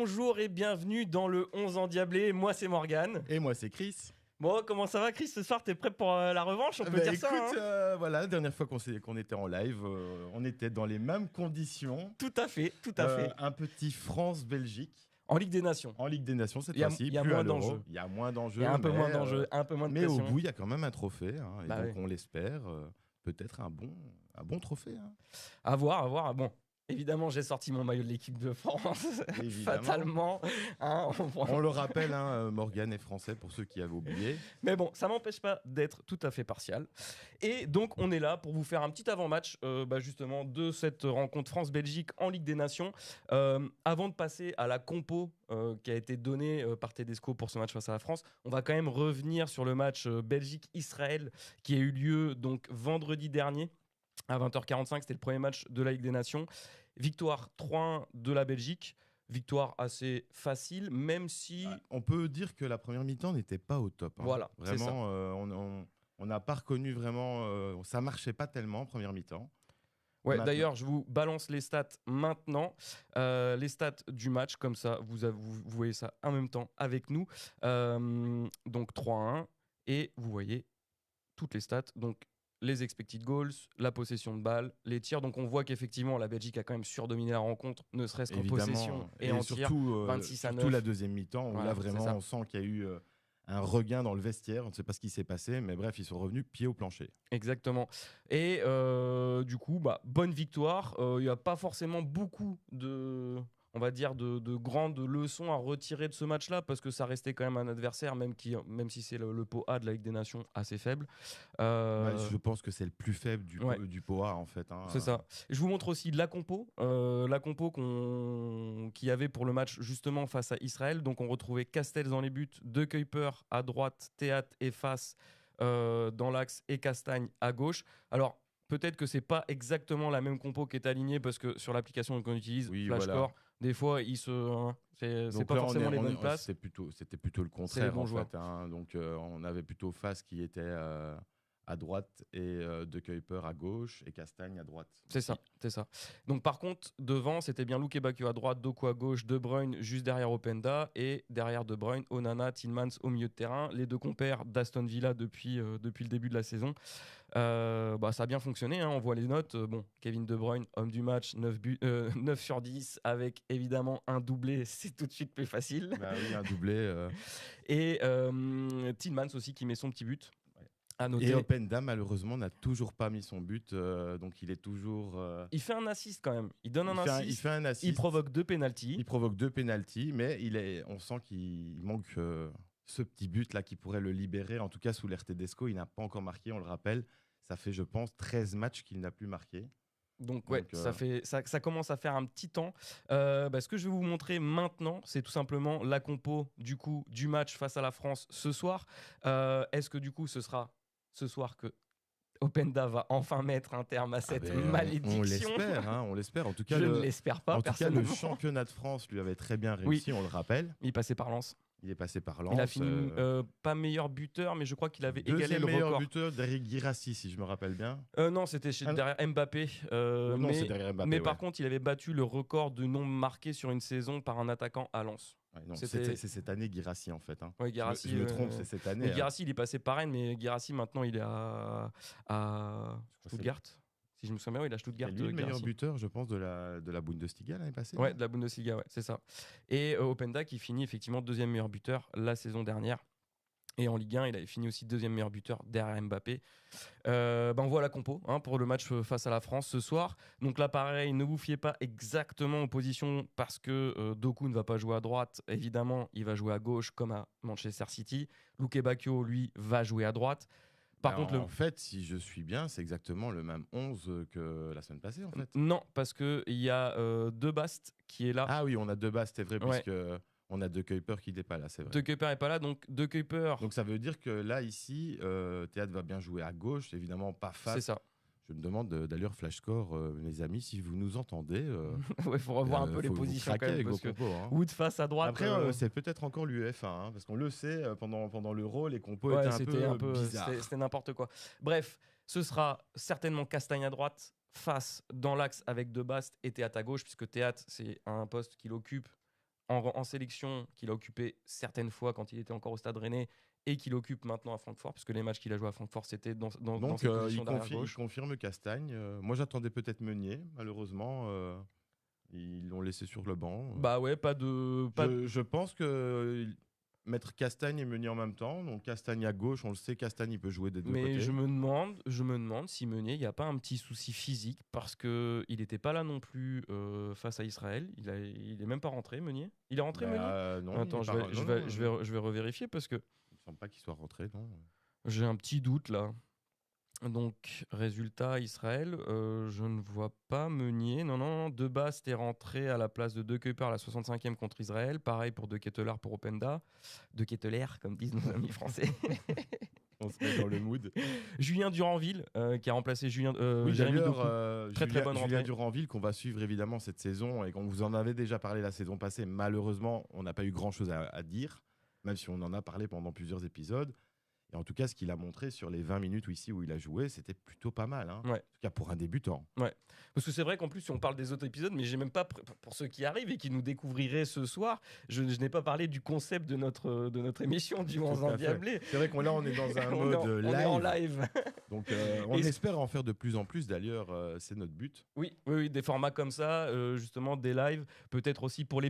Bonjour et bienvenue dans le 11 endiablé. Moi, c'est Morgane. Et moi, c'est Chris. Bon, comment ça va, Chris? Ce soir, t'es prêt pour la revanche? On peut dire Écoute, ça, hein? voilà, la dernière fois qu'on était en live, on était dans les mêmes conditions. Tout à fait, tout à fait. Un petit France-Belgique. En Ligue des Nations. En Ligue des Nations cette Il y a- fois-ci. il y a plus moins à l'Euro. d'enjeux. Il y a moins d'enjeux. Il y a un peu mais, moins d'enjeux, un peu moins de Mais pression. au bout, il y a quand même un trophée. Et Bah donc, oui. on l'espère, peut-être un bon trophée. À voir, à voir. Bon, évidemment, j'ai sorti mon maillot de l'équipe de France. Évidemment. Fatalement. Hein, On le rappelle, Morgane est français pour ceux qui avaient oublié. Mais bon, ça m'empêche pas d'être tout à fait partial. Et donc, on est là pour vous faire un petit avant-match, justement, de cette rencontre France-Belgique en Ligue des Nations. Avant de passer à la compo qui a été donnée par Tedesco pour ce match face à la France, on va quand même revenir sur le match Belgique-Israël qui a eu lieu donc vendredi dernier. À 20h45, c'était le premier match de la Ligue des Nations. Victoire 3-1 de la Belgique. Victoire assez facile, même si... On peut dire que la première mi-temps n'était pas au top. Voilà, c'est ça. Vraiment, on n'a pas reconnu vraiment... ça marchait pas tellement en première mi-temps. Ouais, Maintenant. d'ailleurs, je vous balance les stats maintenant. Les stats du match, comme ça, vous voyez ça en même temps avec nous. Donc 3-1. Et vous voyez toutes les stats. Donc les expected goals, la possession de balle, les tirs. Donc on voit qu'effectivement, la Belgique a quand même surdominé la rencontre, ne serait-ce qu'en Évidemment. possession et en tir. surtout, 26 à 9. surtout la deuxième mi-temps, où Voilà, là c'est vraiment ça. on sent qu'il y a eu un regain dans le vestiaire. On ne sait pas ce qui s'est passé, mais bref, ils sont revenus pied au plancher. Exactement. Et du coup, bonne victoire. Il n'y a pas forcément beaucoup de, on va dire, de grandes leçons à retirer de ce match-là, parce que ça restait quand même un adversaire, même si c'est le pot A de la Ligue des Nations, assez faible. Je pense que c'est le plus faible du POA, en fait. C'est ça. Je vous montre aussi la compo qu'il y avait pour le match justement face à Israël. Donc on retrouvait Castells dans les buts, De Kuyper à droite, Théat et Fass dans l'axe et Castagne à gauche. Alors peut-être que c'est pas exactement la même compo qui est alignée, parce que sur l'application qu'on utilise, Oui, Flashcore, voilà. des fois c'est Donc pas là, forcément les bonnes places. C'était plutôt le contraire, bons en joueurs. fait. Donc on avait plutôt Fass qui était à droite et De Kuyper à gauche et Castagne à droite. C'est ça. Donc par contre, devant, c'était bien Luke Bakio à droite, Doku à gauche, De Bruyne juste derrière Openda, et derrière De Bruyne, Onana, Tielemans au milieu de terrain. Les deux compères d'Aston Villa depuis le début de la saison. Ça a bien fonctionné, hein, on voit les notes. Kevin De Bruyne, homme du match, 9 sur 10, avec évidemment un doublé, c'est tout de suite plus facile. Bah oui, un doublé. Et Tielemans aussi qui met son petit but. À noter. Et Openda, malheureusement, n'a toujours pas mis son but. Donc, il est toujours... Il fait un assist quand même. Il donne un assist. Il fait un assist. Il provoque 2 pénaltys. Il provoque 2 pénaltys, mais on sent qu'il manque ce petit but-là qui pourrait le libérer. En tout cas, sous l'ère Tedesco, il n'a pas encore marqué, on le rappelle. Ça fait, je pense, 13 matchs qu'il n'a plus marqué. Donc ça commence à faire un petit temps. Ce que je vais vous montrer maintenant, c'est tout simplement la compo du match face à la France ce soir. Est-ce que du coup ce sera ce soir que Openda va enfin mettre un terme à cette malédiction? On l'espère. En tout cas, je ne l'espère pas. En tout cas, le championnat de France lui avait très bien réussi, on le rappelle. Il passait par Lens. Il est passé par Lens. Il a fini pas meilleur buteur, mais je crois qu'il avait égalé le record. Meilleur buteur derrière Guirassy, si je me rappelle bien. Non, c'était derrière Mbappé. Non, c'est derrière Mbappé. Mais par contre, il avait battu le record de nombre marqué sur une saison par un attaquant à Lens. Ouais, c'est cette année Guirassy, en fait. Ouais, Guirassy, je me trompe, c'est cette année. Guirassy, il est passé par Rennes, mais Guirassy, maintenant, il est à Stuttgart. Si je me souviens bien, il est à Stuttgart. C'est lui le meilleur buteur, je pense, de la Bundesliga l'année passée. Ouais, de la Bundesliga, ouais, c'est ça. Et Openda qui finit effectivement deuxième meilleur buteur la saison dernière. Et en Ligue 1, il avait fini aussi deuxième meilleur buteur derrière Mbappé. On voit la compo pour le match face à la France ce soir. Donc là, pareil, ne vous fiez pas exactement aux positions, parce que Doku ne va pas jouer à droite. Évidemment, il va jouer à gauche comme à Manchester City. Luke Bakio, lui, va jouer à droite. En fait, si je suis bien, c'est exactement le même 11 que la semaine passée, en fait. Non, parce qu'il y a De Bast qui est là. Ah oui, on a De Bast, c'est vrai, Ouais. puisque on a De Kuyper qui n'est pas là, c'est vrai. De Kuyper n'est pas là, donc De Kuyper... Donc ça veut dire que là, ici, Théâtre va bien jouer à gauche, évidemment pas face. C'est ça. Je me demande d'ailleurs, Flashcore, mes amis, si vous nous entendez. Il faut revoir un peu les positions quand même. Avec Parce vos compos, Wood face à droite. Après, c'est peut-être encore l'UEFA, parce qu'on le sait, pendant l'Euro, les compos étaient un peu bizarres. C'était n'importe quoi. Bref, ce sera certainement Castagne à droite, Fass dans l'axe avec De Bast et Théâtre à gauche, puisque Théâtre, c'est un poste qu'il occupe en sélection qu'il a occupé certaines fois quand il était encore au Stade Rennais et qu'il occupe maintenant à Francfort, puisque les matchs qu'il a joués à Francfort, c'était dans Donc, cette position d'arrière il gauche. confirme Castagne. Moi, j'attendais peut-être Meunier. Malheureusement, ils l'ont laissé sur le banc. Bah ouais, pas de... Je pense que mettre Castagne et Meunier en même temps. Donc, Castagne à gauche, on le sait, Castagne, il peut jouer des deux Mais côtés. je me demande si Meunier, il n'y a pas un petit souci physique, parce qu'il n'était pas là non plus face à Israël. Il est même pas rentré, Meunier. Il est rentré, Meunier? Non, Attends, je vais revérifier, parce que il ne semble pas qu'il soit rentré, non. j'ai un petit doute là. Donc, résultat, Israël, je ne vois pas Meunier. Non, De Bast est rentré à la place de De Kuyper à la 65e contre Israël. Pareil pour De Ketelaar pour Openda. De Ketelaar, comme disent nos amis français. On se met dans le mood. Julien Duranville, qui a remplacé Oui, Jérémy d'ailleurs, Doku. Très bonne Julien rentrée. Duranville, qu'on va suivre évidemment cette saison et qu'on vous en avait déjà parlé la saison passée. Malheureusement, on n'a pas eu grand-chose à dire, même si on en a parlé pendant plusieurs épisodes. Et en tout cas, ce qu'il a montré sur les 20 minutes où il a joué, c'était plutôt pas mal. Hein. Ouais. En tout cas, pour un débutant. Ouais. Parce que c'est vrai qu'en plus, si on parle des autres épisodes, mais j'ai même pas, pour ceux qui arrivent et qui nous découvriraient ce soir, je n'ai pas parlé du concept de notre émission du 11 endiablé. C'est vrai qu'on là, on est dans un mode on live. est en live. Donc, on espère en faire de plus en plus. D'ailleurs, c'est notre but. Oui, des formats comme ça, justement, des lives, peut-être aussi pour les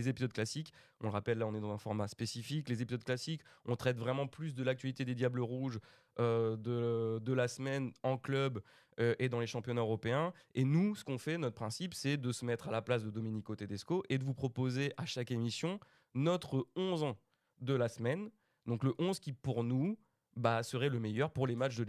épisodes classiques. On le rappelle, là, on est dans un format spécifique. Les épisodes classiques, on traite vraiment plus de l'actualité des Diables Rouges de la semaine en club et dans les championnats européens. Et nous, ce qu'on fait, notre principe, c'est de se mettre à la place de Domenico Tedesco et de vous proposer à chaque émission notre 11 ans de la semaine. Donc le 11 qui, pour nous, serait le meilleur pour les matchs de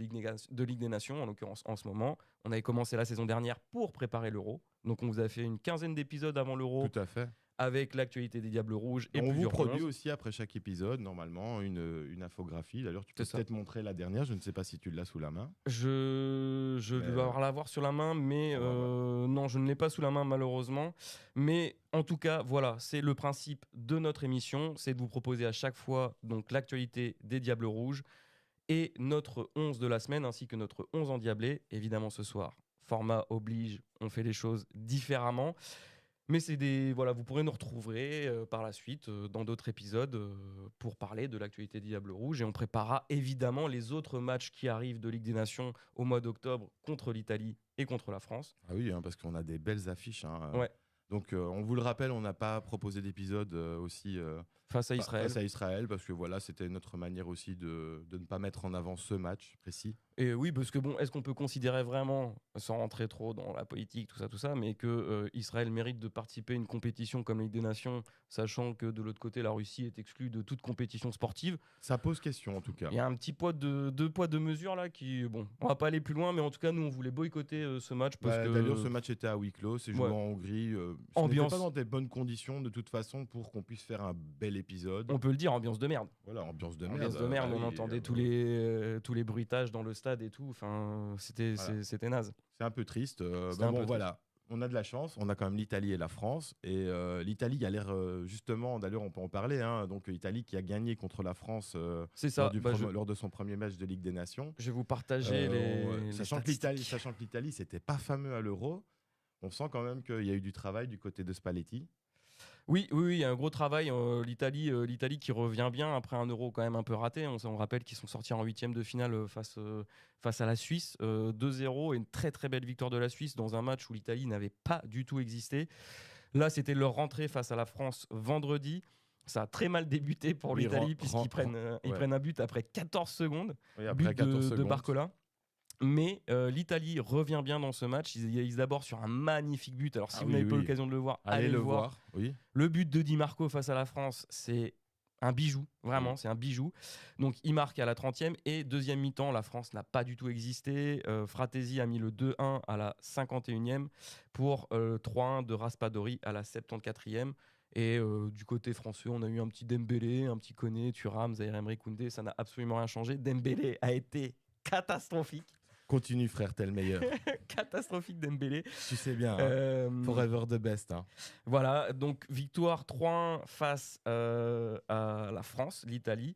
Ligue des Nations, en l'occurrence en ce moment. On avait commencé la saison dernière pour préparer l'Euro. Donc on vous a fait une quinzaine d'épisodes avant l'Euro. Tout à fait. Avec l'actualité des Diables Rouges. Et on vous produit 11. aussi après chaque épisode, normalement, une infographie. D'ailleurs, tu peux peut-être montrer la dernière. Je ne sais pas si tu l'as sous la main. Je dois l'avoir sur la main, mais non, je ne l'ai pas sous la main, malheureusement. Mais en tout cas, voilà, c'est le principe de notre émission. C'est de vous proposer à chaque fois donc, l'actualité des Diables Rouges et notre 11 de la semaine, ainsi que notre 11 endiablé. Évidemment, ce soir, format oblige, on fait les choses différemment. Mais vous pourrez nous retrouver par la suite dans d'autres épisodes pour parler de l'actualité des Diables Rouges. Et on préparera évidemment les autres matchs qui arrivent de Ligue des Nations au mois d'octobre contre l'Italie et contre la France. Ah oui, parce qu'on a des belles affiches. Ouais. Donc, on vous le rappelle, on n'a pas proposé d'épisode aussi face à Israël, parce que voilà, c'était notre manière aussi de ne pas mettre en avant ce match précis. Et oui, parce que est-ce qu'on peut considérer vraiment, sans rentrer trop dans la politique, tout ça, mais que Israël mérite de participer à une compétition comme la Ligue des Nations, sachant que de l'autre côté, la Russie est exclue de toute compétition sportive? Ça pose question, en tout cas. Il y a un petit deux poids, deux mesures là qui, on va pas aller plus loin, mais en tout cas, nous, on voulait boycotter ce match. D'ailleurs, ce match était à huis clos, c'est joué en Hongrie. Ce n'était pas dans des bonnes conditions, de toute façon, pour qu'on puisse faire un bel épisode. On peut le dire, ambiance de merde. Voilà, ambiance de merde. Ambiance de merde, on entendait tous les bruitages dans le stade et tout. Enfin, c'était naze. C'est un peu triste. Voilà. On a de la chance, on a quand même l'Italie et la France. Et l'Italie a l'air, justement, d'ailleurs, on peut en parler. Donc, l'Italie qui a gagné contre la France lors de son premier match de Ligue des Nations. Je vais vous partager sachant que l'Italie, c'était pas fameux à l'Euro. On sent quand même qu'il y a eu du travail du côté de Spalletti. Oui, il y a un gros travail. L'Italie qui revient bien après un Euro quand même un peu raté. On rappelle qu'ils sont sortis en 8e de finale face à la Suisse. 2-0 et une très très belle victoire de la Suisse dans un match où l'Italie n'avait pas du tout existé. Là, c'était leur rentrée face à la France vendredi. Ça a très mal débuté pour l'Italie puisqu'ils prennent un but après 14 secondes. Oui, après 14 secondes. De Barcola. Mais l'Italie revient bien dans ce match. Ils abordent sur un magnifique but. Alors, si vous n'avez pas l'occasion de le voir, allez le voir. Oui. Le but de Di Marco face à la France, c'est un bijou. Vraiment, c'est un bijou. Donc, il marque à la 30e. Et deuxième mi-temps, la France n'a pas du tout existé. Fratesi a mis le 2-1 à la 51e pour 3-1 de Raspadori à la 74e. Et du côté français, on a eu un petit Dembélé, un petit Koné, Thuram, Zaïre Emery, Koundé. Ça n'a absolument rien changé. Dembélé a été catastrophique. Continue, frère, t'es le meilleur. Catastrophique Dembélé. Tu sais bien, forever the best. Voilà, donc victoire 3-1 face à la France, l'Italie.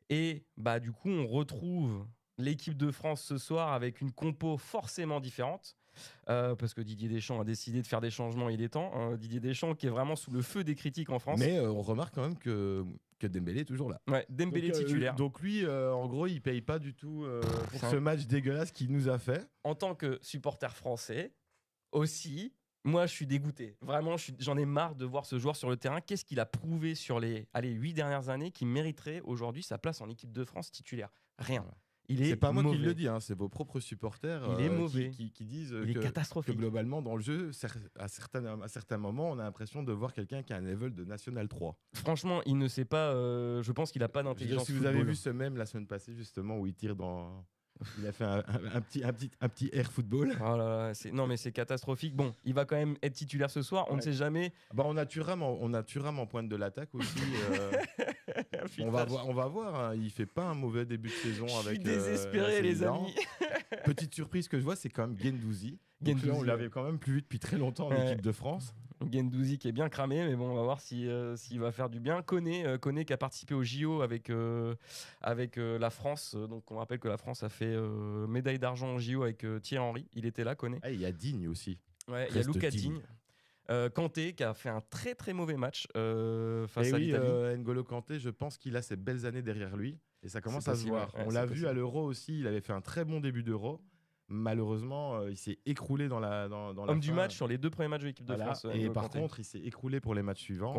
Et du coup, on retrouve l'équipe de France ce soir avec une compo forcément différente. parce que Didier Deschamps a décidé de faire des changements, il est temps. Didier Deschamps qui est vraiment sous le feu des critiques en France. Mais on remarque quand même que Dembélé est toujours là. Ouais, Dembélé titulaire. Donc lui, en gros, il paye pas du tout pour ce match dégueulasse qu'il nous a fait. En tant que supporter français, aussi, moi je suis dégoûté. Vraiment, j'en ai marre de voir ce joueur sur le terrain. Qu'est-ce qu'il a prouvé sur les 8 dernières années qui mériterait aujourd'hui sa place en équipe de France titulaire? Rien. Ouais. Il est C'est pas moi mauvais. qui le dis, hein, c'est vos propres supporters Il est mauvais. qui disent Il est que catastrophique. globalement, dans le jeu, à certains moments, on a l'impression de voir quelqu'un qui a un level de National 3. Franchement, il ne sait pas. Je pense qu'il n'a pas d'intelligence. Si vous avez vu ce mème la semaine passée, justement, où il tire dans. Il a fait un petit air football. Oh là là, non, mais c'est catastrophique. Bon, il va quand même être titulaire ce soir. On ne sait jamais. Bah, on a Thuram en pointe de l'attaque aussi. On va voir. Hein. Il fait pas un mauvais début de saison. Je suis désespéré, les amis. Petite surprise que je vois, c'est quand même Guendouzi. Là, on l'avait quand même plus vu depuis très longtemps en équipe de France. Guendouzi qui est bien cramé, mais bon, on va voir s'il va faire du bien. Koné qui a participé au JO avec la France. Donc on rappelle que la France a fait médaille d'argent au JO avec Thierry Henry. Il était là, Koné. Il y a Digne aussi. Ouais, il y a Lucas Digne. Kanté qui a fait un très très mauvais match face à l'Italie. N'Golo Kanté, je pense qu'il a ses belles années derrière lui et ça commence à se voir. On l'a vu à l'Euro aussi, il avait fait un très bon début d'Euro. Malheureusement, il s'est écroulé dans la Homme du match sur les 2 premiers matchs de l'équipe de France. Et par contre, il s'est écroulé pour les matchs suivants.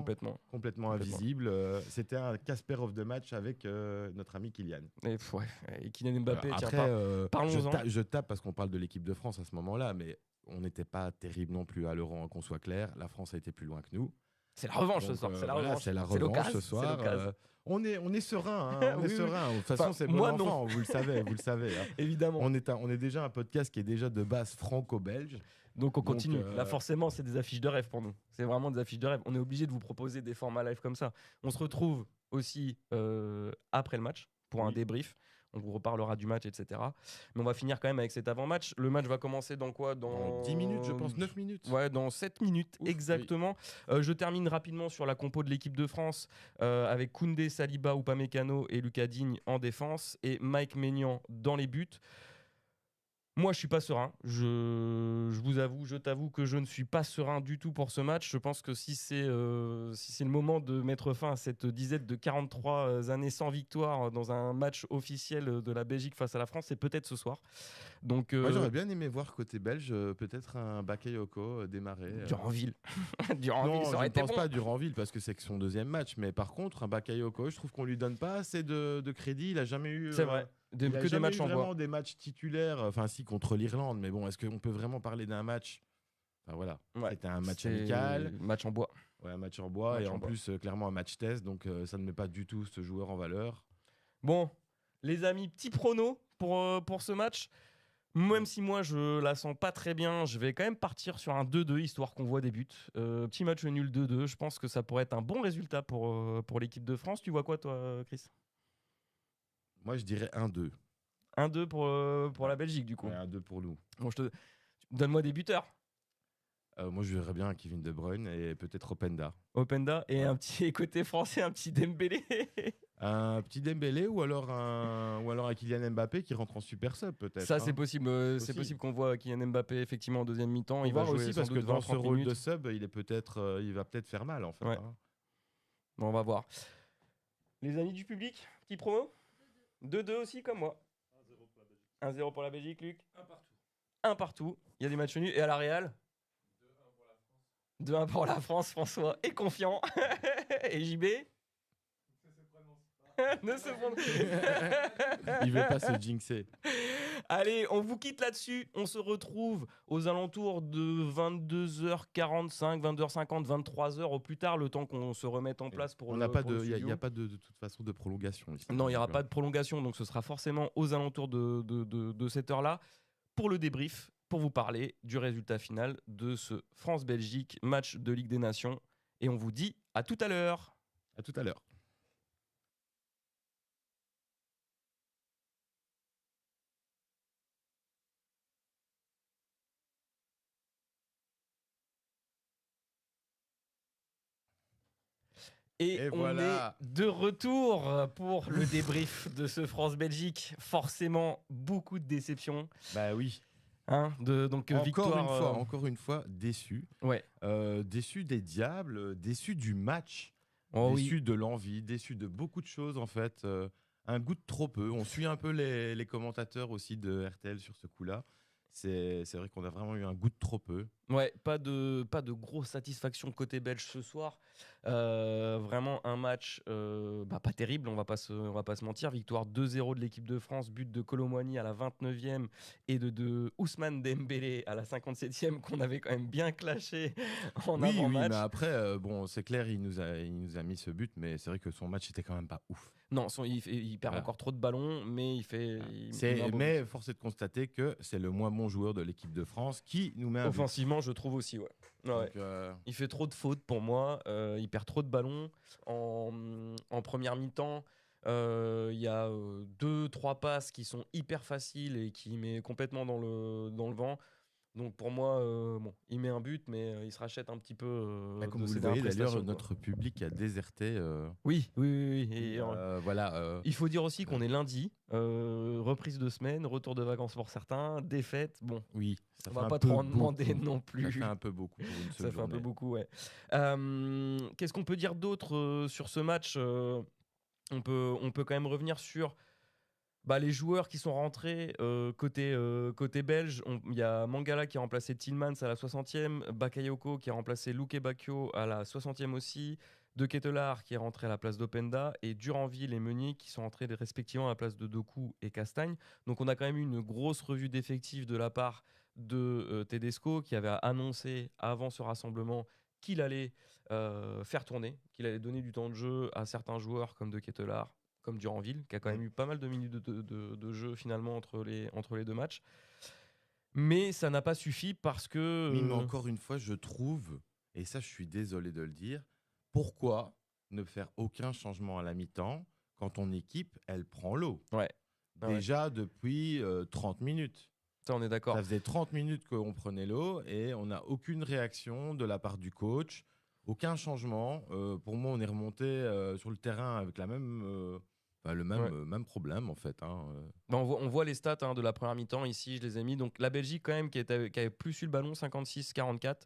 Complètement invisible. C'était un Kasparov de match avec notre ami Kylian. Et Kylian Mbappé, parlons-en. Je tape parce qu'on parle de l'équipe de France à ce moment-là, mais on n'était pas terrible non plus à l'Euro, hein, qu'on soit clair. La France a été plus loin que nous. C'est la revanche ce soir. C'est la revanche ce soir. On est serein. Hein, serein. De toute façon, c'est bon enfant. Vous le savez. Hein. Évidemment. On est déjà un podcast qui est déjà de base franco-belge. Donc on continue. Là, forcément, c'est des affiches de rêve pour nous. C'est vraiment des affiches de rêve. On est obligé de vous proposer des formats live comme ça. On se retrouve aussi après le match pour un débrief. On vous reparlera du match, etc. Mais on va finir quand même avec cet avant-match. Le match va commencer dans quoi? Dans 10 minutes, je pense, 9 minutes. Ouais, dans 7 minutes, exactement. Oui. Je termine rapidement sur la compo de l'équipe de France avec Koundé, Saliba, Upamecano et Lucas Digne en défense et Mike Maignan dans les buts. Moi, je suis pas serein. Je t'avoue que je ne suis pas serein du tout pour ce match. Je pense que si c'est le moment de mettre fin à cette disette de 43 années sans victoire dans un match officiel de la Belgique face à la France, c'est peut-être ce soir. Donc, moi, j'aurais bien aimé voir côté belge peut-être un Bakayoko démarrer. Duranville. Non, ça aurait été bon. Je ne pense pas à Duranville parce que c'est son deuxième match. Mais par contre, un Bakayoko, je trouve qu'on lui donne pas assez de crédit. Il a jamais eu. C'est vrai. Il a des matchs en bois. Des matchs titulaires, enfin si contre l'Irlande, mais bon, est-ce qu'on peut vraiment parler d'un match? Enfin voilà, c'était un match amical, match en bois. Ouais, un match en bois et en plus clairement un match test, donc ça ne met pas du tout ce joueur en valeur. Bon, les amis, petit prono pour ce match. Même si moi je la sens pas très bien, je vais quand même partir sur un 2-2 histoire qu'on voit des buts. Petit match nul 2-2, je pense que ça pourrait être un bon résultat pour l'équipe de France. Tu vois quoi toi, Chris? Moi, je dirais 1-2. 1-2 pour la Belgique, du coup. Ouais, 1-2 pour nous. Bon, donne-moi des buteurs. Moi, je verrais bien Kevin De Bruyne et peut-être Openda. Openda et un petit côté français, un petit Dembélé. Un petit Dembélé ou alors un Kylian Mbappé qui rentre en super sub, peut-être. Ça, c'est possible. C'est possible qu'on voit Kylian Mbappé effectivement en deuxième mi-temps. Il va jouer aussi parce que dans ce rôle de sub, il va peut-être faire mal en fait. Ouais. Hein. Bon, on va voir. Les amis du public, petit promo 2-2 aussi comme moi. 1-0 pour la Belgique, Luc. 1 partout. Il y a des matchs nuls. Et à la Real 2-1 pour la France. François est confiant. Et JB ne se prononce. Il veut pas se jinxer. Allez, on vous quitte là-dessus. On se retrouve aux alentours de 22h45, 22h50, 23h au plus tard, le temps qu'on se remette en place pour il n'y a pas de toute façon de prolongation ici. Non, il n'y aura pas de prolongation, donc ce sera forcément aux alentours de cette heure-là pour le débrief, pour vous parler du résultat final de ce France-Belgique, match de Ligue des Nations. Et on vous dit à tout à l'heure. À tout à l'heure. Et on voilà. est de retour pour le débrief de ce France-Belgique. Forcément, beaucoup de déceptions. Bah oui. Hein, donc Encore une fois, déçu. Ouais. Déçu des Diables, déçu du match, Oh oui. déçu de l'envie, déçu de beaucoup de choses en fait. Un goût de trop peu. On suit un peu les commentateurs aussi de RTL sur ce coup-là. C'est vrai qu'on a vraiment eu un goût de trop peu. Ouais, pas de grosse satisfaction côté belge ce soir. Vraiment un match pas terrible, on va pas se mentir. Victoire 2-0 de l'équipe de France, but de Kolo Muani à la 29e et de Ousmane Dembélé à la 57e qu'on avait quand même bien clashé en Oui, avant-match. mais après, bon, c'est clair, il nous a mis ce but, mais c'est vrai que son match était quand même pas ouf. Non, il perd Voilà. encore trop de ballons, mais il met un beau Mais but. force est de constater que c'est le moins bon joueur de l'équipe de France qui nous met un but. Offensivement, je trouve aussi, ouais. Ouais. Donc, Il fait trop de fautes pour moi. Il perd trop de ballons en première mi-temps. Il y a 2-3 passes qui sont hyper faciles et qui met complètement dans le vent. Donc pour moi, il met un but, mais il se rachète un petit peu comme de vous ses le voyez dernières d'ailleurs, prestations, quoi. notre public a déserté. Oui. Et, Voilà. il faut dire aussi qu'on est lundi, reprise de semaine, retour de vacances pour certains, défaite. Bon, Oui, ça on fait va un pas peu trop en demander beaucoup. non plus. Ça fait un peu beaucoup pour une seule Ça fait un peu journée. beaucoup, ouais. Qu'est-ce qu'on peut dire d'autre sur ce match on peut quand même revenir sur les joueurs qui sont rentrés côté belge. Il y a Mangala qui a remplacé Tillmans à la 60e, Bakayoko qui a remplacé Luke Bacchio à la 60e aussi, De Ketelaar qui est rentré à la place d'Openda, et Duranville et Meunier qui sont rentrés respectivement à la place de Doku et Castagne. Donc on a quand même eu une grosse revue d'effectifs de la part de Tedesco, qui avait annoncé avant ce rassemblement qu'il allait faire tourner, qu'il allait donner du temps de jeu à certains joueurs comme De Ketelaar, comme Duranville, qui a quand même eu pas mal de minutes de jeu finalement entre les deux matchs. Mais ça n'a pas suffi parce que... Oui, mais encore une fois, je trouve, et ça je suis désolé de le dire, pourquoi ne faire aucun changement à la mi-temps quand ton équipe, elle prend l'eau Ouais. Déjà depuis 30 minutes. Ça, on est d'accord. Ça faisait 30 minutes qu'on prenait l'eau et on n'a aucune réaction de la part du coach, aucun changement. Pour moi, on est remonté sur le terrain avec même problème en fait. On voit les stats de la première mi-temps ici, je les ai mis. Donc la Belgique quand même qui avait plus eu le ballon, 56-44.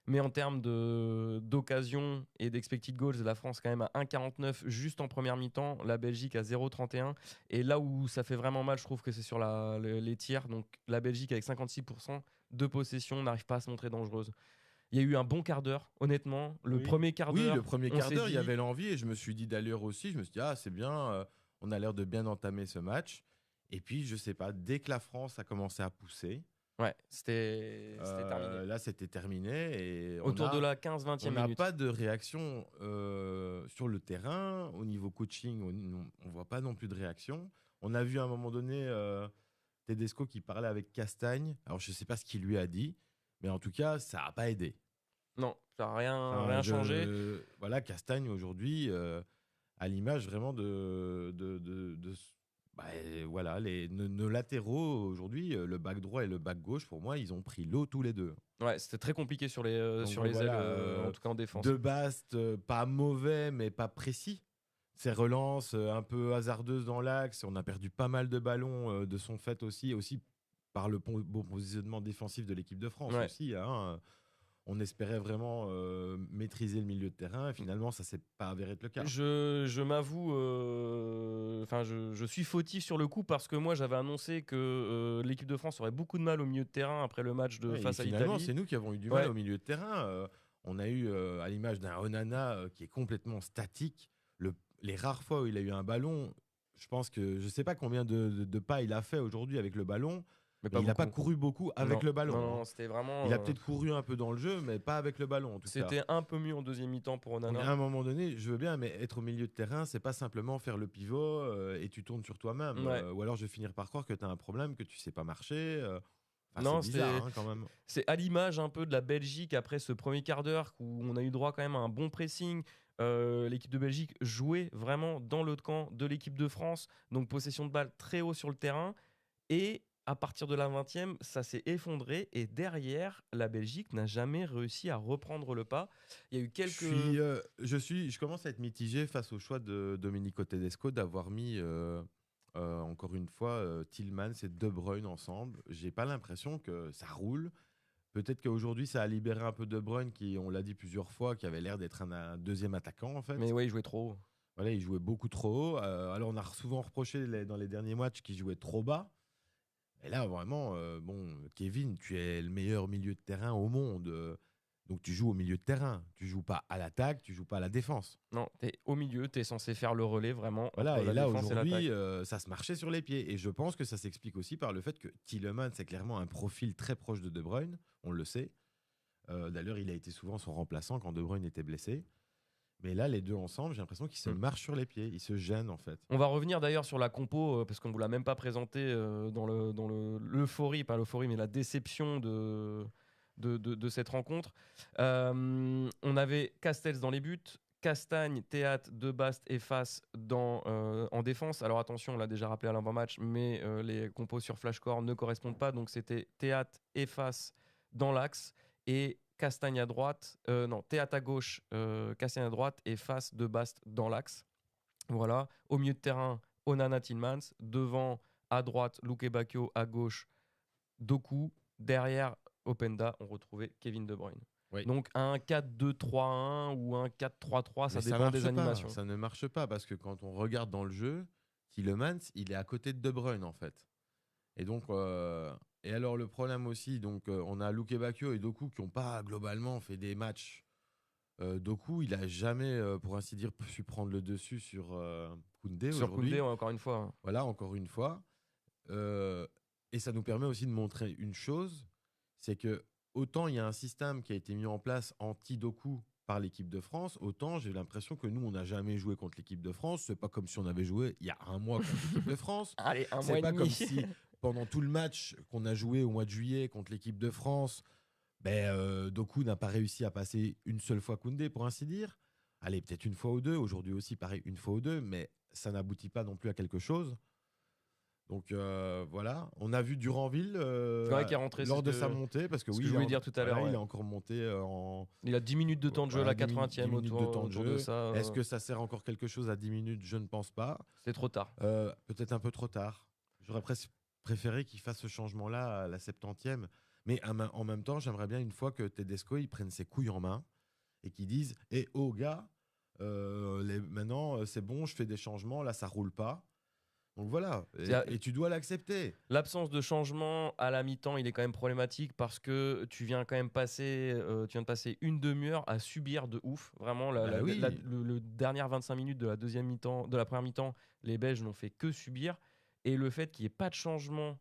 Mais en termes d'occasion et d'expected goals, la France quand même à 1,49 juste en première mi-temps, la Belgique à 0,31. Et là où ça fait vraiment mal, je trouve que c'est sur les tirs. Donc la Belgique avec 56% de possession n'arrive pas à se montrer dangereuse. Il y a eu un bon quart d'heure, honnêtement. Le premier quart d'heure, Oui, le premier quart d'heure, il y avait l'envie et je me suis dit d'ailleurs aussi, je me suis dit, c'est bien, on a l'air de bien entamer ce match. Et puis, je sais pas, dès que la France a commencé à pousser, ouais, c'était terminé. Là, c'était terminé. Et autour de la 15-20e minute. On n'a pas de réaction sur le terrain. Au niveau coaching, on ne voit pas non plus de réaction. On a vu à un moment donné Tedesco qui parlait avec Castagne. Alors, je ne sais pas ce qu'il lui a dit, mais en tout cas, ça n'a pas aidé. Non, ça n'a rien changé. Voilà, Castagne aujourd'hui, à l'image vraiment voilà, nos latéraux aujourd'hui, le back droit et le back gauche, pour moi, ils ont pris l'eau tous les deux. Ouais, c'était très compliqué sur les ailes, en tout cas en défense. De Bast, pas mauvais, mais pas précis. Ses relances un peu hasardeuses dans l'axe, on a perdu pas mal de ballons de son fait aussi par le bon positionnement défensif de l'équipe de France aussi. On espérait vraiment maîtriser le milieu de terrain et finalement ça s'est pas avéré être le cas. Je m'avoue, je suis fautif sur le coup parce que moi j'avais annoncé que l'équipe de France aurait beaucoup de mal au milieu de terrain après le match face à l'Italie. Finalement, c'est nous qui avons eu du mal au milieu de terrain. On a eu à l'image d'un Onana qui est complètement statique. Les rares fois où il a eu un ballon, je pense que je sais pas combien de pas il a fait aujourd'hui avec le ballon. Mais il n'a pas couru beaucoup avec le ballon. Non, c'était vraiment. Il a peut-être couru un peu dans le jeu, mais pas avec le ballon. En tout cas. C'était un peu mieux en deuxième mi-temps pour Onana. À un moment donné, je veux bien, mais être au milieu de terrain, c'est pas simplement faire le pivot et tu tournes sur toi-même. Ou alors je vais finir par croire que tu as un problème, que tu sais pas marcher. Non, c'est bizarre quand même. C'est à l'image un peu de la Belgique après ce premier quart d'heure où on a eu droit quand même à un bon pressing. L'équipe de Belgique jouait vraiment dans le camp de l'équipe de France. Donc possession de balle très haut sur le terrain. Et à partir de la 20e, ça s'est effondré et derrière, la Belgique n'a jamais réussi à reprendre le pas. Il y a eu quelques... Je commence à être mitigé face au choix de Domenico Tedesco d'avoir mis en encore une fois, Tillmans et De Bruyne ensemble, j'ai pas l'impression que ça roule. Peut-être qu'aujourd'hui, ça a libéré un peu De Bruyne, qui, on l'a dit plusieurs fois, qui avait l'air d'être un deuxième attaquant, en fait. Mais ouais, il jouait trop. Voilà, il jouait beaucoup trop haut. Alors, on a souvent reproché dans les derniers matchs qu'il jouait trop bas. Et là, vraiment, Kevin, tu es le meilleur milieu de terrain au monde. Donc, tu joues au milieu de terrain. Tu joues pas à l'attaque, tu joues pas à la défense. Non, t'es au milieu, t'es censé faire le relais vraiment. Voilà, entre et la là, défense et aujourd'hui, l'attaque. ça se marchait sur les pieds. Et je pense que ça s'explique aussi par le fait que Tielemans, c'est clairement un profil très proche de De Bruyne. On le sait. D'ailleurs, il a été souvent son remplaçant quand De Bruyne était blessé. Mais là, les deux ensemble, j'ai l'impression qu'ils se marchent sur les pieds. Ils se gênent, en fait. On va revenir d'ailleurs sur la compo, parce qu'on ne vous l'a même pas présenté dans l'euphorie, pas l'euphorie, mais la déception de cette rencontre. On avait Castells dans les buts, Castagne, Théâtre, Debast et Fass en défense. Alors attention, on l'a déjà rappelé à l'avant-match, mais les compos sur Flashcore ne correspondent pas. Donc c'était Théâtre et Fass dans l'axe et Castagne à droite, Théâtre à gauche, Castagne à droite et Fass, Debast dans l'axe. Voilà. Au milieu de terrain, Onana Tillmans. Devant, à droite, Luke Bacchio. À gauche, Doku. Derrière, Openda, on retrouvait Kevin De Bruyne. Oui. Donc un 4-2-3-1 ou un 4-3-3, ça Mais dépend des animations. Ça ne marche pas parce que quand on regarde dans le jeu, Tielemans, il est à côté de De Bruyne en fait. Et donc, et alors le problème aussi, donc on a Luke Bacchio et Doku qui n'ont pas globalement fait des matchs. Doku, il a jamais, pour ainsi dire, su prendre le dessus sur Koundé Sur aujourd'hui. Koundé, encore une fois. Voilà, encore une fois. Et ça nous permet aussi de montrer une chose, c'est que autant il y a un système qui a été mis en place anti-Doku par l'équipe de France, autant j'ai l'impression que nous, on n'a jamais joué contre l'équipe de France. C'est pas comme si on avait joué il y a un mois contre l'équipe de France. Allez, un mois C'est et pas demi. comme si pendant tout le match qu'on a joué au mois de juillet contre l'équipe de France, Doku n'a pas réussi à passer une seule fois Koundé, pour ainsi dire. Allez, peut-être une fois ou deux. Aujourd'hui aussi, pareil, une fois ou deux, mais ça n'aboutit pas non plus à quelque chose. Donc voilà, on a vu Duranville qui est rentré, lors de sa montée, parce que ce oui, que je voulais dire tout à l'heure, il ouais. est encore monté en... Il a 10 minutes de temps de jeu à la 80e 10 minutes de temps de autour jeu. de ça. Est-ce que ça sert encore quelque chose à 10 minutes? Je ne pense pas. C'est trop tard. Peut-être un peu trop tard. J'aurais presque préféré qu'il fasse ce changement-là à la 70e. Mais en même temps, j'aimerais bien une fois que Tedesco il prenne ses couilles en main et qu'il dise « Eh oh gars, maintenant c'est bon, je fais des changements, là ça roule pas. » Donc voilà, et tu dois l'accepter. L'absence de changement à la mi-temps, il est quand même problématique parce que tu viens quand même passer, une demi-heure à subir de ouf. Vraiment, le dernière 25 minutes de la deuxième mi-temps, de la première mi-temps, les Belges n'ont fait que subir. Et le fait qu'il n'y ait pas de changement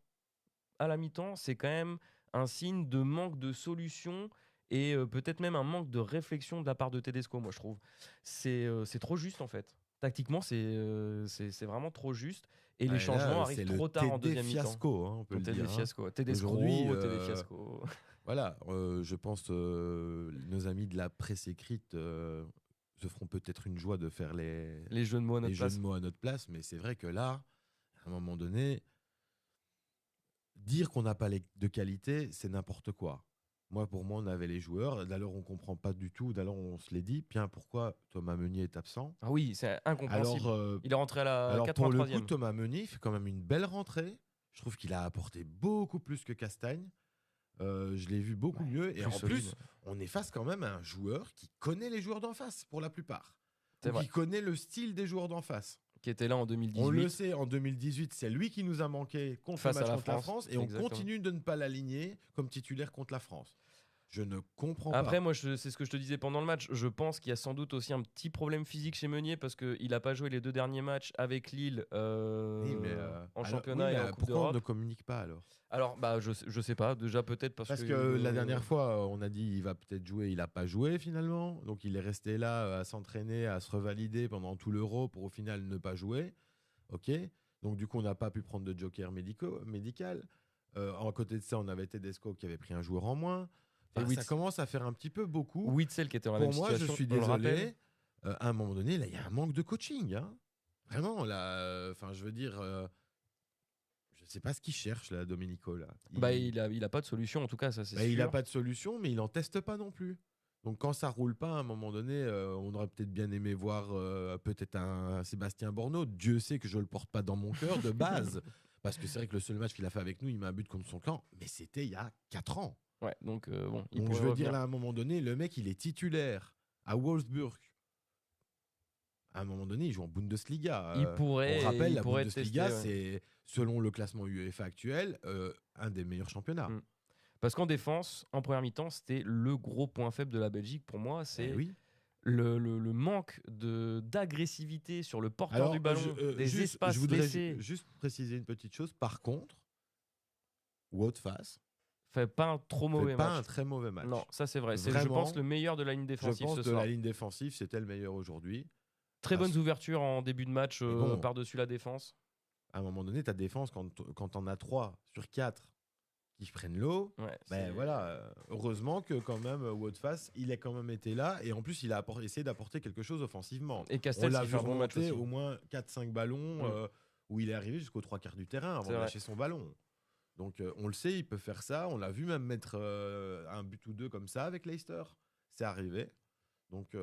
à la mi-temps, c'est quand même un signe de manque de solution et peut-être même un manque de réflexion de la part de Tedesco, moi je trouve. C'est trop juste en fait. Tactiquement, c'est vraiment trop juste. Et les changements arrivent trop tard en deuxième mi-temps. Fiasco, hein, on peut le dire. Fiasco. Tedesco, aujourd'hui, fiasco. Voilà, je pense nos amis de la presse écrite se feront peut-être une joie de faire les jeux de mots à notre place. Mais c'est vrai que là, à un moment donné, dire qu'on n'a pas de qualité, c'est n'importe quoi. Pour moi, on avait les joueurs. D'ailleurs, on ne comprend pas du tout. D'ailleurs, on se l'est dit. Bien, pourquoi Thomas Meunier est absent? Ah oui, c'est incompréhensible. Alors, il est rentré à la 83e. Pour le coup, Thomas Meunier fait quand même une belle rentrée. Je trouve qu'il a apporté beaucoup plus que Castagne. Je l'ai vu beaucoup mieux. Et en plus, on est face quand même à un joueur qui connaît les joueurs d'en face, pour la plupart. Qui connaît le style des joueurs d'en face. Qui était là en 2018. On le sait, en 2018, c'est lui qui nous a manqué contre la France. Et on continue de ne pas l'aligner comme titulaire contre la France. Je ne comprends pas. Après, moi, c'est ce que je te disais pendant le match. Je pense qu'il y a sans doute aussi un petit problème physique chez Meunier parce qu'il n'a pas joué les 2 derniers matchs avec Lille en championnat et en Coupe pourquoi d'Europe. On ne communique pas alors je sais pas. Déjà, peut-être parce que la dernière fois, on a dit il va peut-être jouer. Il n'a pas joué finalement. Donc, il est resté là à s'entraîner, à se revalider pendant tout l'Euro pour au final ne pas jouer. OK. Donc, du coup, on n'a pas pu prendre de joker médical. À côté de ça, on avait Tedesco qui avait pris un joueur en moins. Ça commence à faire un petit peu beaucoup. Witzel qui était dans la même situation. Pour moi, je suis désolé. À un moment donné, là, il y a un manque de coaching. Hein. Vraiment, là, je veux dire, je ne sais pas ce qu'il cherche, là, Domenico. Là. Il a pas de solution, en tout cas. Ça, c'est sûr. Il n'a pas de solution, mais il n'en teste pas non plus. Donc quand ça roule pas, à un moment donné, on aurait peut-être bien aimé voir peut-être un Sébastien Borneau. Dieu sait que je le porte pas dans mon cœur de base, parce que c'est vrai que le seul match qu'il a fait avec nous, il met un but contre son camp, mais c'était il y a 4 ans. Ouais, donc bon, il Donc pourrait je veux revenir. dire là, à un moment donné, le mec il est titulaire à Wolfsburg. À un moment donné, il joue en Bundesliga. Il pourrait, on rappelle, il la pourrait être Bundesliga, testé, c'est selon le classement UEFA actuel, un des meilleurs championnats. Mm. Parce qu'en défense, en première mi-temps, c'était le gros point faible de la Belgique pour moi. C'est Oui. le manque d'agressivité sur le porteur Alors, du ballon, des je espaces voudrais laissés. juste préciser une petite chose. Par contre, Wout Faes Fait pas un trop mauvais fait pas match. un très mauvais match. Non, ça c'est vrai. C'est, je Vraiment, pense, le meilleur de la ligne Je défensive pense ce de soir. la ligne défensive, c'était le meilleur aujourd'hui. Très Parce- bonnes ouvertures en début de match bon, par-dessus la défense. À un moment donné, ta défense, quand t'en as 3 sur 4 qui prennent l'eau, Ouais, ben voilà, heureusement que quand même Wout Faes, il a quand même été là et en plus il a essayé d'apporter quelque chose offensivement. Et On Castells l'a qui vu fait un bon match remonter aussi. au moins 4-5 ballons où il est arrivé jusqu'aux 3/4 du terrain avant C'est de vrai. lâcher son ballon. Donc on le sait, il peut faire ça. On l'a vu même mettre un but ou deux comme ça avec Leicester. C'est arrivé. Donc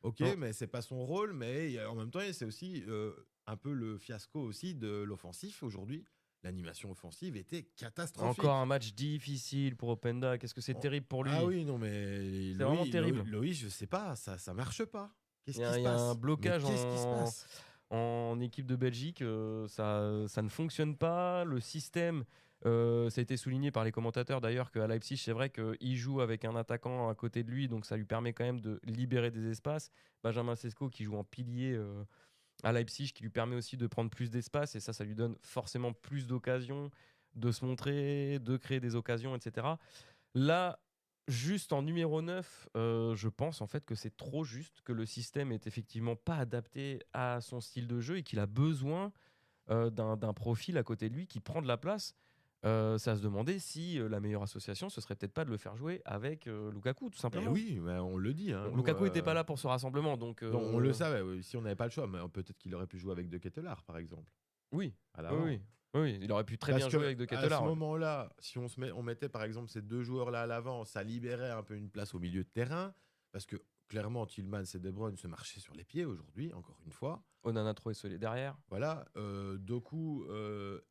ok, Non. mais c'est pas son rôle. Mais en même temps, c'est aussi un peu le fiasco aussi de l'offensif aujourd'hui. L'animation offensive était catastrophique. Encore un match difficile pour Openda. Qu'est-ce que c'est terrible pour lui. Ah oui, non, mais C'est vraiment terrible. Loïc, je sais pas, ça marche pas. Qu'est-ce Il y qui a, se il y a passe un blocage Mais qu'est-ce qui se passe en équipe de Belgique. Ça ne fonctionne pas. Le système, ça a été souligné par les commentateurs d'ailleurs qu'à Leipzig, c'est vrai qu'il joue avec un attaquant à côté de lui, donc ça lui permet quand même de libérer des espaces. Benjamin Sesko qui joue en pilier à Leipzig, qui lui permet aussi de prendre plus d'espace, et ça lui donne forcément plus d'occasions de se montrer, de créer des occasions, etc. Là, juste en numéro 9, je pense en fait que c'est trop juste, que le système est effectivement pas adapté à son style de jeu et qu'il a besoin d'un profil à côté de lui qui prend de la place. Ça à se demander si la meilleure association, ce serait peut-être pas de le faire jouer avec Lukaku, tout Eh simplement. oui, mais on le dit. Hein, Bon, nous, Lukaku n'était pas là pour ce rassemblement, donc... non, on le savait, oui, si on n'avait pas le choix, mais peut-être qu'il aurait pu jouer avec De Ketelaere, par exemple. Oui, À l'avant. oui, il aurait pu très Parce bien que jouer avec De à Ketelaere. ce Ouais. moment-là, si on mettait par exemple ces deux joueurs-là à l'avant, ça libérait un peu une place au milieu de terrain. Parce que clairement, Tielemans et De Bruyne se marchaient sur les pieds aujourd'hui, encore une fois. Onana trop esselé derrière. Voilà, Doku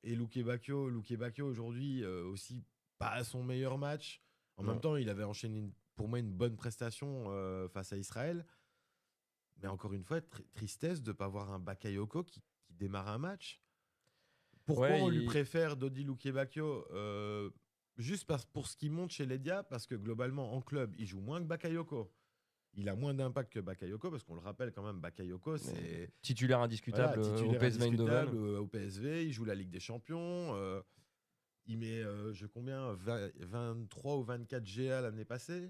et Luke Bacchio. Luke Bacchio aujourd'hui aussi pas à son meilleur match. En Non. même temps, il avait enchaîné pour moi une bonne prestation face à Israël. Mais encore une fois, tristesse de ne pas voir un Bakayoko qui démarre un match. Pourquoi Ouais, on lui préfère Dodi Luke Bacchio juste pour ce qu'il monte chez Ledia, parce que globalement en club, il joue moins que Bakayoko. Il a moins d'impact que Bakayoko, parce qu'on le rappelle quand même, Bakayoko, c'est Titulaire indiscutable, voilà, titulaire au PSV indiscutable, Eindhoven. au PSV, il joue la Ligue des Champions. Il met, 23 ou 24 GA l'année passée.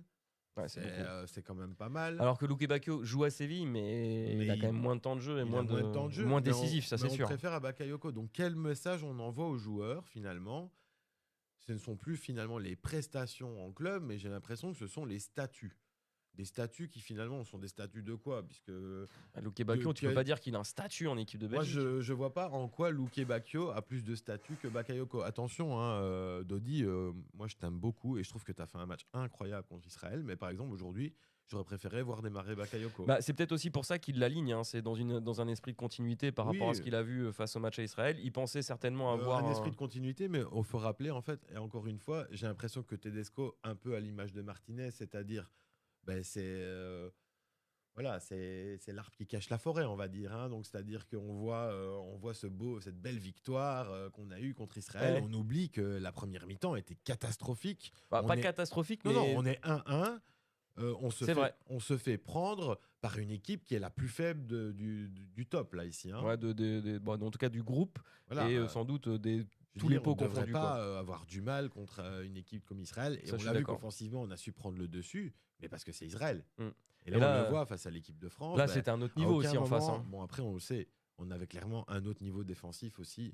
Ouais, c'est beaucoup. C'est quand même pas mal. Alors que Luke Bacchio joue à Séville, mais il a quand même moins de temps de jeu et Il moins a moins de temps de jeu, moins mais décisif, ça c'est on sûr. préfère à Bakayoko. Donc quel message on envoie aux joueurs finalement? Ce ne sont plus finalement les prestations en club, mais j'ai l'impression que ce sont les statuts. Des statuts qui finalement sont des statuts de quoi? Puisque Luke Bacchio, tu peux pas dire qu'il a un statut en équipe de moi, Belgique. je vois pas en quoi Luke Bacchio a plus de statut que Bakayoko. Attention, hein, Dodi, moi je t'aime beaucoup et je trouve que tu as fait un match incroyable contre Israël. Mais par exemple, aujourd'hui, j'aurais préféré voir démarrer Bakayoko. Bah, c'est peut-être aussi pour ça qu'il l'aligne. Hein. C'est dans un esprit de continuité par rapport à ce qu'il a vu face au match à Israël. Il pensait certainement avoir un esprit de continuité, mais il faut rappeler en fait, et encore une fois, j'ai l'impression que Tedesco, un peu à l'image de Martinez, c'est-à-dire, voilà, c'est l'arbre qui cache la forêt, on va dire. Hein. Donc, c'est-à-dire qu'on voit, cette belle victoire qu'on a eue contre Israël. Ouais. On oublie que la première mi-temps était catastrophique. Bah, pas catastrophique, Non, mais non, on est 1-1. C'est vrai. On se fait prendre par une équipe qui est la plus faible du top, là, ici. Hein. Ouais, bon, en tout cas du groupe, Voilà, et sans doute je tous veux les dire, pots on ne devrait confondus. pas Quoi. avoir du mal contre une équipe comme Israël. Et Ça, on je l'a suis vu d'accord. qu'offensivement, on a su prendre le dessus, mais parce que c'est Israël. Mm. Et là, on le voit face à l'équipe de France. Là, c'était un autre niveau aussi en face. Hein. Bon, après, on le sait, on avait clairement un autre niveau défensif aussi.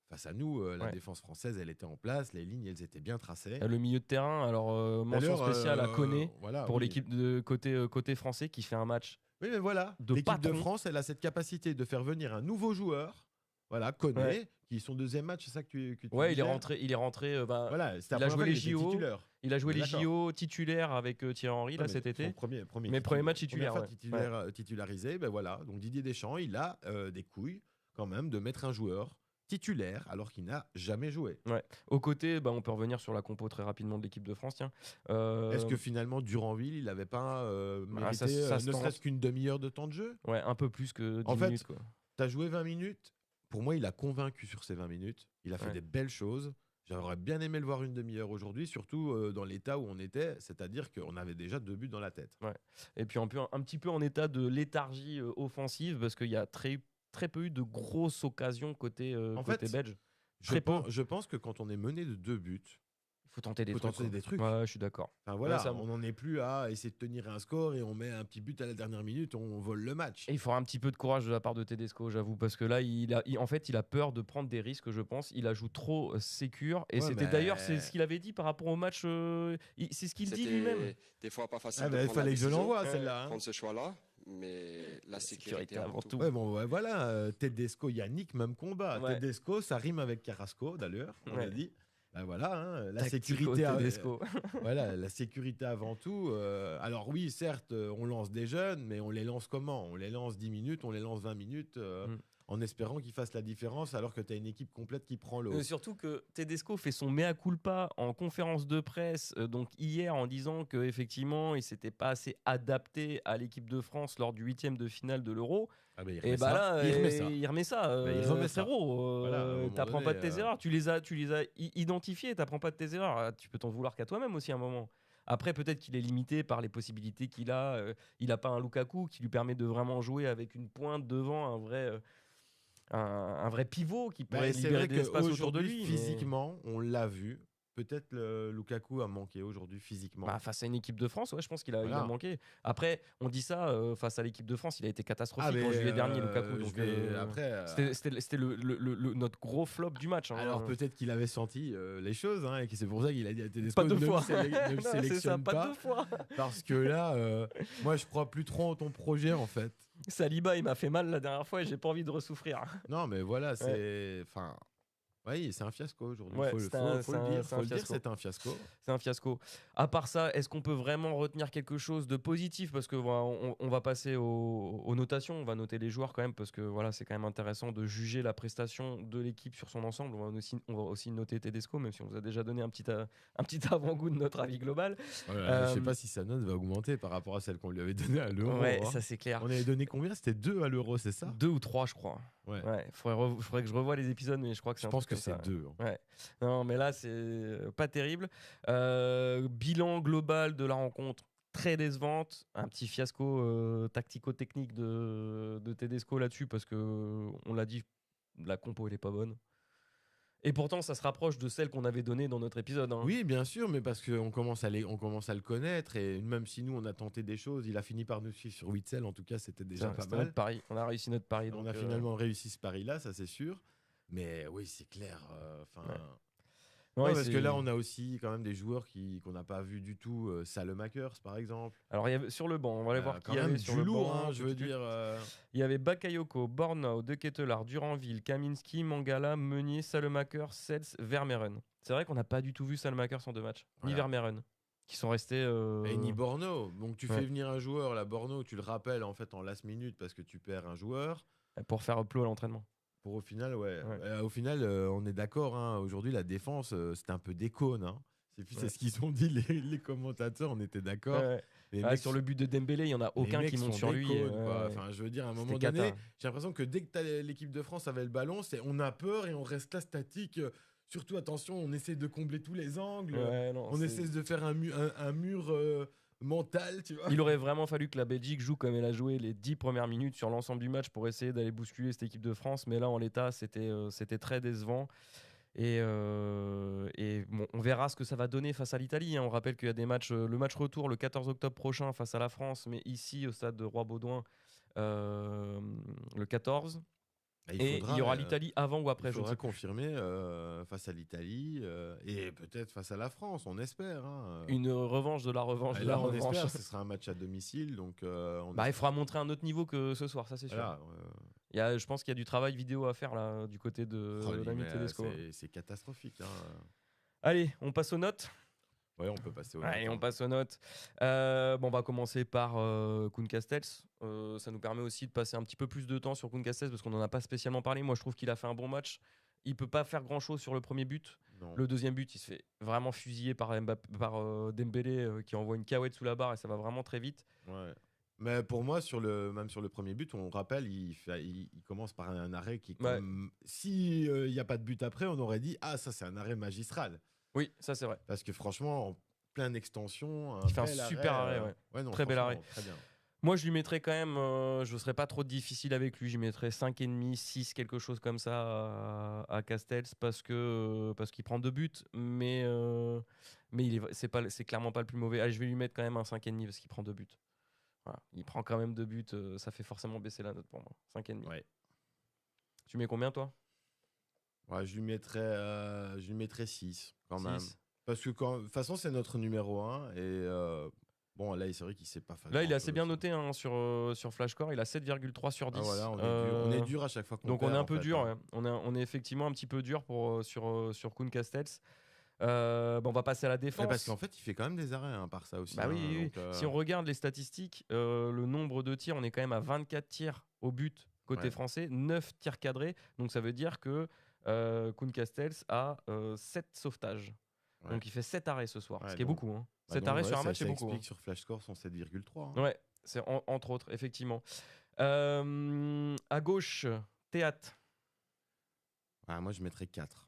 Face à nous, la défense française, elle était en place, les lignes, elles étaient bien tracées. Le milieu de terrain, alors mention spéciale à Koné voilà, pour oui. l'équipe de côté français qui fait un match. Oui, mais voilà, de l'équipe de patron. France, elle a cette capacité de faire venir un nouveau joueur, voilà, Koné, qui son deuxième match, c'est ça que tu Ouais, disais il est rentré. Voilà, c'était il la a première joué fois les qu'il était JO. titulaire. Il a joué On est les d'accord. JO titulaires avec Thierry Henry là, Ouais, cet mais été. son premier Mais premier match titulaire, première fois ouais. titularisé, ben voilà. Donc Didier Deschamps, il a des couilles quand même de mettre un joueur titulaire alors qu'il n'a jamais joué. Ouais. Au côté, on peut revenir sur la compo très rapidement de l'équipe de France. Tiens. Est-ce que finalement Duranville, il n'avait pas mérité ça se ne tente. serait-ce qu'une demi-heure de temps de jeu? Ouais, un peu plus que 10 En fait, minutes. Quoi. Tu as joué 20 minutes. Pour moi, il a convaincu sur ces 20 minutes. Il a fait Ouais. des belles choses. J'aurais bien aimé le voir une demi-heure aujourd'hui, surtout dans l'état où on était, c'est-à-dire qu'on avait déjà 2 buts dans la tête. Ouais. Et puis un petit peu en état de léthargie offensive parce qu'il y a très peu eu de grosses occasions côté belge. Je pense que quand on est mené de 2 buts, Il faut tenter des faut trucs. tenter des trucs. Ouais, je suis d'accord. Enfin, voilà, Ouais, ça- on n'en est plus à essayer de tenir un score et on met un petit but à la dernière minute, on vole le match. Et il faudra un petit peu de courage de la part de Tedesco, j'avoue, parce que là, en fait, il a peur de prendre des risques, je pense. Il a joue trop sécure. Et Ouais, c'était mais- d'ailleurs, c'est ce qu'il avait dit par rapport au match. C'est ce qu'il dit C'était lui-même. des fois pas facile Ah, de bah, il prendre la fallait que je décision, l'envoie celle-là. Hein. prendre ce choix-là, mais la sécurité avant tout. Ouais, bon, ouais, voilà, Tedesco, Yannick, même combat. Ouais. Tedesco, ça rime avec Carrasco, d'ailleurs, on Ouais. a dit. Ben voilà, hein, la Tactico sécurité. Tedesco. Voilà, la sécurité avant tout. Alors oui, certes, on lance des jeunes, mais on les lance comment? On les lance 10 minutes, on les lance 20 minutes, en espérant qu'ils fassent la différence, alors que tu as une équipe complète qui prend le haut. Surtout que Tedesco fait son mea culpa en conférence de presse, donc hier, en disant qu'effectivement, il s'était pas assez adapté à l'équipe de France lors du 8e de finale de l'Euro. Ah ben, Et bah là, il remet ça. il remet ça. Il remet ça. Frérot, Voilà, à un moment t'apprends donné, pas de tes erreurs. Tu les as identifiées, t'apprends pas de tes erreurs. Ah, tu peux t'en vouloir qu'à toi-même aussi à un moment. Après, peut-être qu'il est limité par les possibilités qu'il a. Il n'a pas un Lukaku qui lui permet de vraiment jouer avec une pointe devant, un vrai pivot qui pourrait C'est libérer vrai de l'espace autour de qu'aujourd'hui, lui. physiquement, on l'a vu. Peut-être Lukaku a manqué aujourd'hui physiquement. Face à une équipe de France, ouais, je pense qu'il a, il a Voilà. manqué. Après, on dit ça, face à l'équipe de France, il a été catastrophique mais, en juillet dernier, Lukaku. je Donc, vais- après, c'était notre gros flop du match. Hein. alors peut-être qu'il avait senti les choses, hein, et que c'est pour ça qu'il a dit à Tedesco Pas deux ne fois. ne Non, c'est ça, sélectionne pas pas. deux fois. Parce que là, moi, je crois plus trop en ton projet, en fait. Saliba, il m'a fait mal la dernière fois et j'ai pas envie de ressouffrir. Non, mais voilà, c'est... Enfin, oui, c'est un fiasco aujourd'hui. Ouais, Faut c'est le dire, fiasco. c'est un fiasco. C'est un fiasco. À part ça, est-ce qu'on peut vraiment retenir quelque chose de positif? Parce que voilà, on va passer aux notations, on va noter les joueurs quand même, parce que voilà, c'est quand même intéressant de juger la prestation de l'équipe sur son ensemble. On va aussi noter Tedesco, même si on vous a déjà donné un petit avant-goût de notre avis global. Voilà, je sais pas si sa note va augmenter par rapport à celle qu'on lui avait donnée à l'Euro. Ouais, hein. ça c'est clair. On avait donné combien? C'était 2 à l'Euro, c'est ça? 2 ou 3, je crois. Ouais. Faudrait que je revoie les épisodes, mais je crois que c'est Je un pense truc que comme c'est ça. 2. Ouais. Non, mais là, c'est pas terrible. Bilan global de la rencontre, très décevante. Un petit fiasco tactico-technique de Tedesco là-dessus, parce que on l'a dit, la compo, elle est pas bonne. Et pourtant, ça se rapproche de celle qu'on avait donnée dans notre épisode. Hein. Oui, bien sûr, mais parce qu'on commence à le connaître, et même si nous, on a tenté des choses, il a fini par nous suivre sur Witzel, en tout cas, c'était déjà pas C'était mal. notre pari. On a réussi notre pari. On donc, a finalement réussi ce pari-là, ça c'est sûr. Mais oui, c'est clair. ouais, parce c'est- que là, on a aussi quand même des joueurs qu'on n'a pas vu du tout. Salemakers, par exemple. Alors, il y avait, sur le banc, on va aller voir qui Quand il y même avait sur du le lourd, banc. hein, je veux dire. Il y avait Bakayoko, Bornau, De Ketelaar, Duranville, Kaminski, Mangala, Meunier, Salemaker, Sels, Vermeeren. C'est vrai qu'on n'a pas du tout vu Salemaker en 2 matchs. Ni Voilà. Vermeeren, qui sont restés. Et ni Borno. Donc tu Ouais. fais venir un joueur, la Borno, tu le rappelles en fait en last minute parce que tu perds un joueur. pour faire upload à l'entraînement. Pour au final, ouais. Ouais. Au final, on est d'accord. Hein, aujourd'hui, la défense, c'est un peu déconne. Hein. C'est Ouais. ce qu'ils ont dit les commentateurs. On était d'accord. Ouais. Les Ah, mecs sur le but de Dembélé, il n'y en a les aucun mecs qui monte sont sur lui. déconnes, quoi. Ouais. Enfin, je veux dire, à un C'était moment cata. donné, j'ai l'impression que dès que l'équipe de France avait le ballon, on a peur et on reste là statique. Surtout, attention, on essaie de combler tous les angles. Ouais, non, On c'est- essaie de faire un mur mental, tu vois. Il aurait vraiment fallu que la Belgique joue comme elle a joué les 10 premières minutes sur l'ensemble du match pour essayer d'aller bousculer cette équipe de France. Mais là, en l'état, c'était très décevant. Et bon, on verra ce que ça va donner face à l'Italie. Hein. On rappelle qu'il y a des matchs, le match retour le 14 octobre prochain face à la France, mais ici au stade de Roi-Baudouin le 14. Et il y aura l'Italie avant ou après. Il Je ne faudra sais plus. confirmer face à l'Italie et peut-être face à la France, on espère. Hein. Une revanche de la revanche Et de la là, on revanche. espère, ce sera un match à domicile. Donc, Il faudra montrer un autre niveau que ce soir, ça c'est sûr. voilà, Je pense qu'il y a du travail vidéo à faire là du côté de l'ami Tedesco. C'est catastrophique. Allez, on passe aux notes. Ouais, on peut passer aux notes. Allez, on passe aux notes. On va commencer par Koen Castells. Ça nous permet aussi de passer un petit peu plus de temps sur Koen Castells parce qu'on n'en a pas spécialement parlé. Moi, je trouve qu'il a fait un bon match. Il peut pas faire grand-chose sur le premier but. Non. Le deuxième but, il se fait vraiment fusiller par Dembélé qui envoie une cahuète sous la barre et ça va vraiment très vite. Ouais. Mais pour moi, même sur le premier but, on rappelle, il commence par un arrêt qui, si il n'y a pas de but après, on aurait dit ça c'est un arrêt magistral. Oui, ça c'est vrai. Parce que franchement, en pleine extension, il fait un super arrêt. Très bel arrêt. Très bien. Moi, je lui mettrais quand même, je ne serais pas trop difficile avec lui, je lui mettrais 5,5, 6, quelque chose comme ça à Castells parce qu'il prend 2 buts, mais c'est clairement pas le plus mauvais. Allez, je vais lui mettre quand même un 5,5 parce qu'il prend 2 buts. Voilà. Il prend quand même 2 buts, ça fait forcément baisser la note pour moi. 5,5. Ouais. Tu mets combien toi ? Ouais, je lui mettrais 6 quand 6. Même. Parce que de toute façon, c'est notre numéro 1 et bon, là, c'est vrai qu'il s'est pas fait. Là, il est assez bien noté sur Flashcore. Il a 7,3 sur 10. Voilà, on est dur à chaque fois qu'on donc perd. Donc, on est un peu dur. Ouais. On est effectivement un petit peu dur sur Koen Castells. On va passer à la défense. Parce qu'en fait, il fait quand même des arrêts par ça aussi. Oui. Donc, si on regarde les statistiques, le nombre de tirs, on est quand même à 24 tirs au but côté français, 9 tirs cadrés. Donc, ça veut dire que Koen Castells a 7 sauvetages. Ouais. Donc il fait 7 arrêts ce soir, ce qui est beaucoup. 7 arrêts sur un match, c'est beaucoup. Ça explique sur Flashscore son 7,3. Ouais, c'est entre autres, effectivement. À gauche, Théâtre. Moi, je mettrais 4.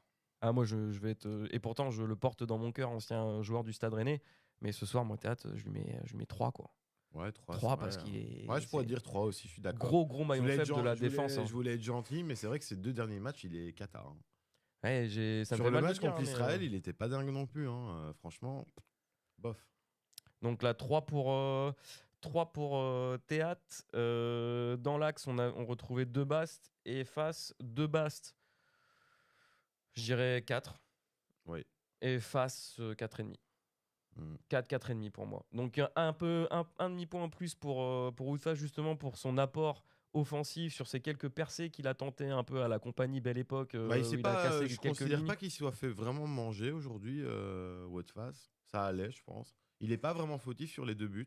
Moi, je vais être... Et pourtant, je le porte dans mon cœur, ancien joueur du Stade Rennais. Mais ce soir, moi, Théâtre, je lui mets 3, quoi. Ouais, 3. 3 parce qu'il est... Ouais, je pourrais dire 3 aussi, je suis d'accord. Gros maillon faible de la défense. Je voulais être gentil, mais c'est vrai que ces 2 derniers matchs, il est cata. Ouais, ça sur le match contre Israël, il était pas dingue non plus. Franchement, bof. Donc là, 3 pour Théâtre. Dans l'axe, on retrouvait 2 Bastes. Et face, 2 Bastes. Je dirais 4. Oui. Et face, 4,5. 4,5 pour moi. Donc un demi-point en plus pour Woutfas, justement, pour son apport offensif sur ces quelques percées qu'il a tenté un peu à la compagnie Belle Époque. Je ne considère pas qu'il soit fait vraiment manger aujourd'hui, Woutfas. Ça allait, je pense. Il n'est pas vraiment fautif sur les 2 buts.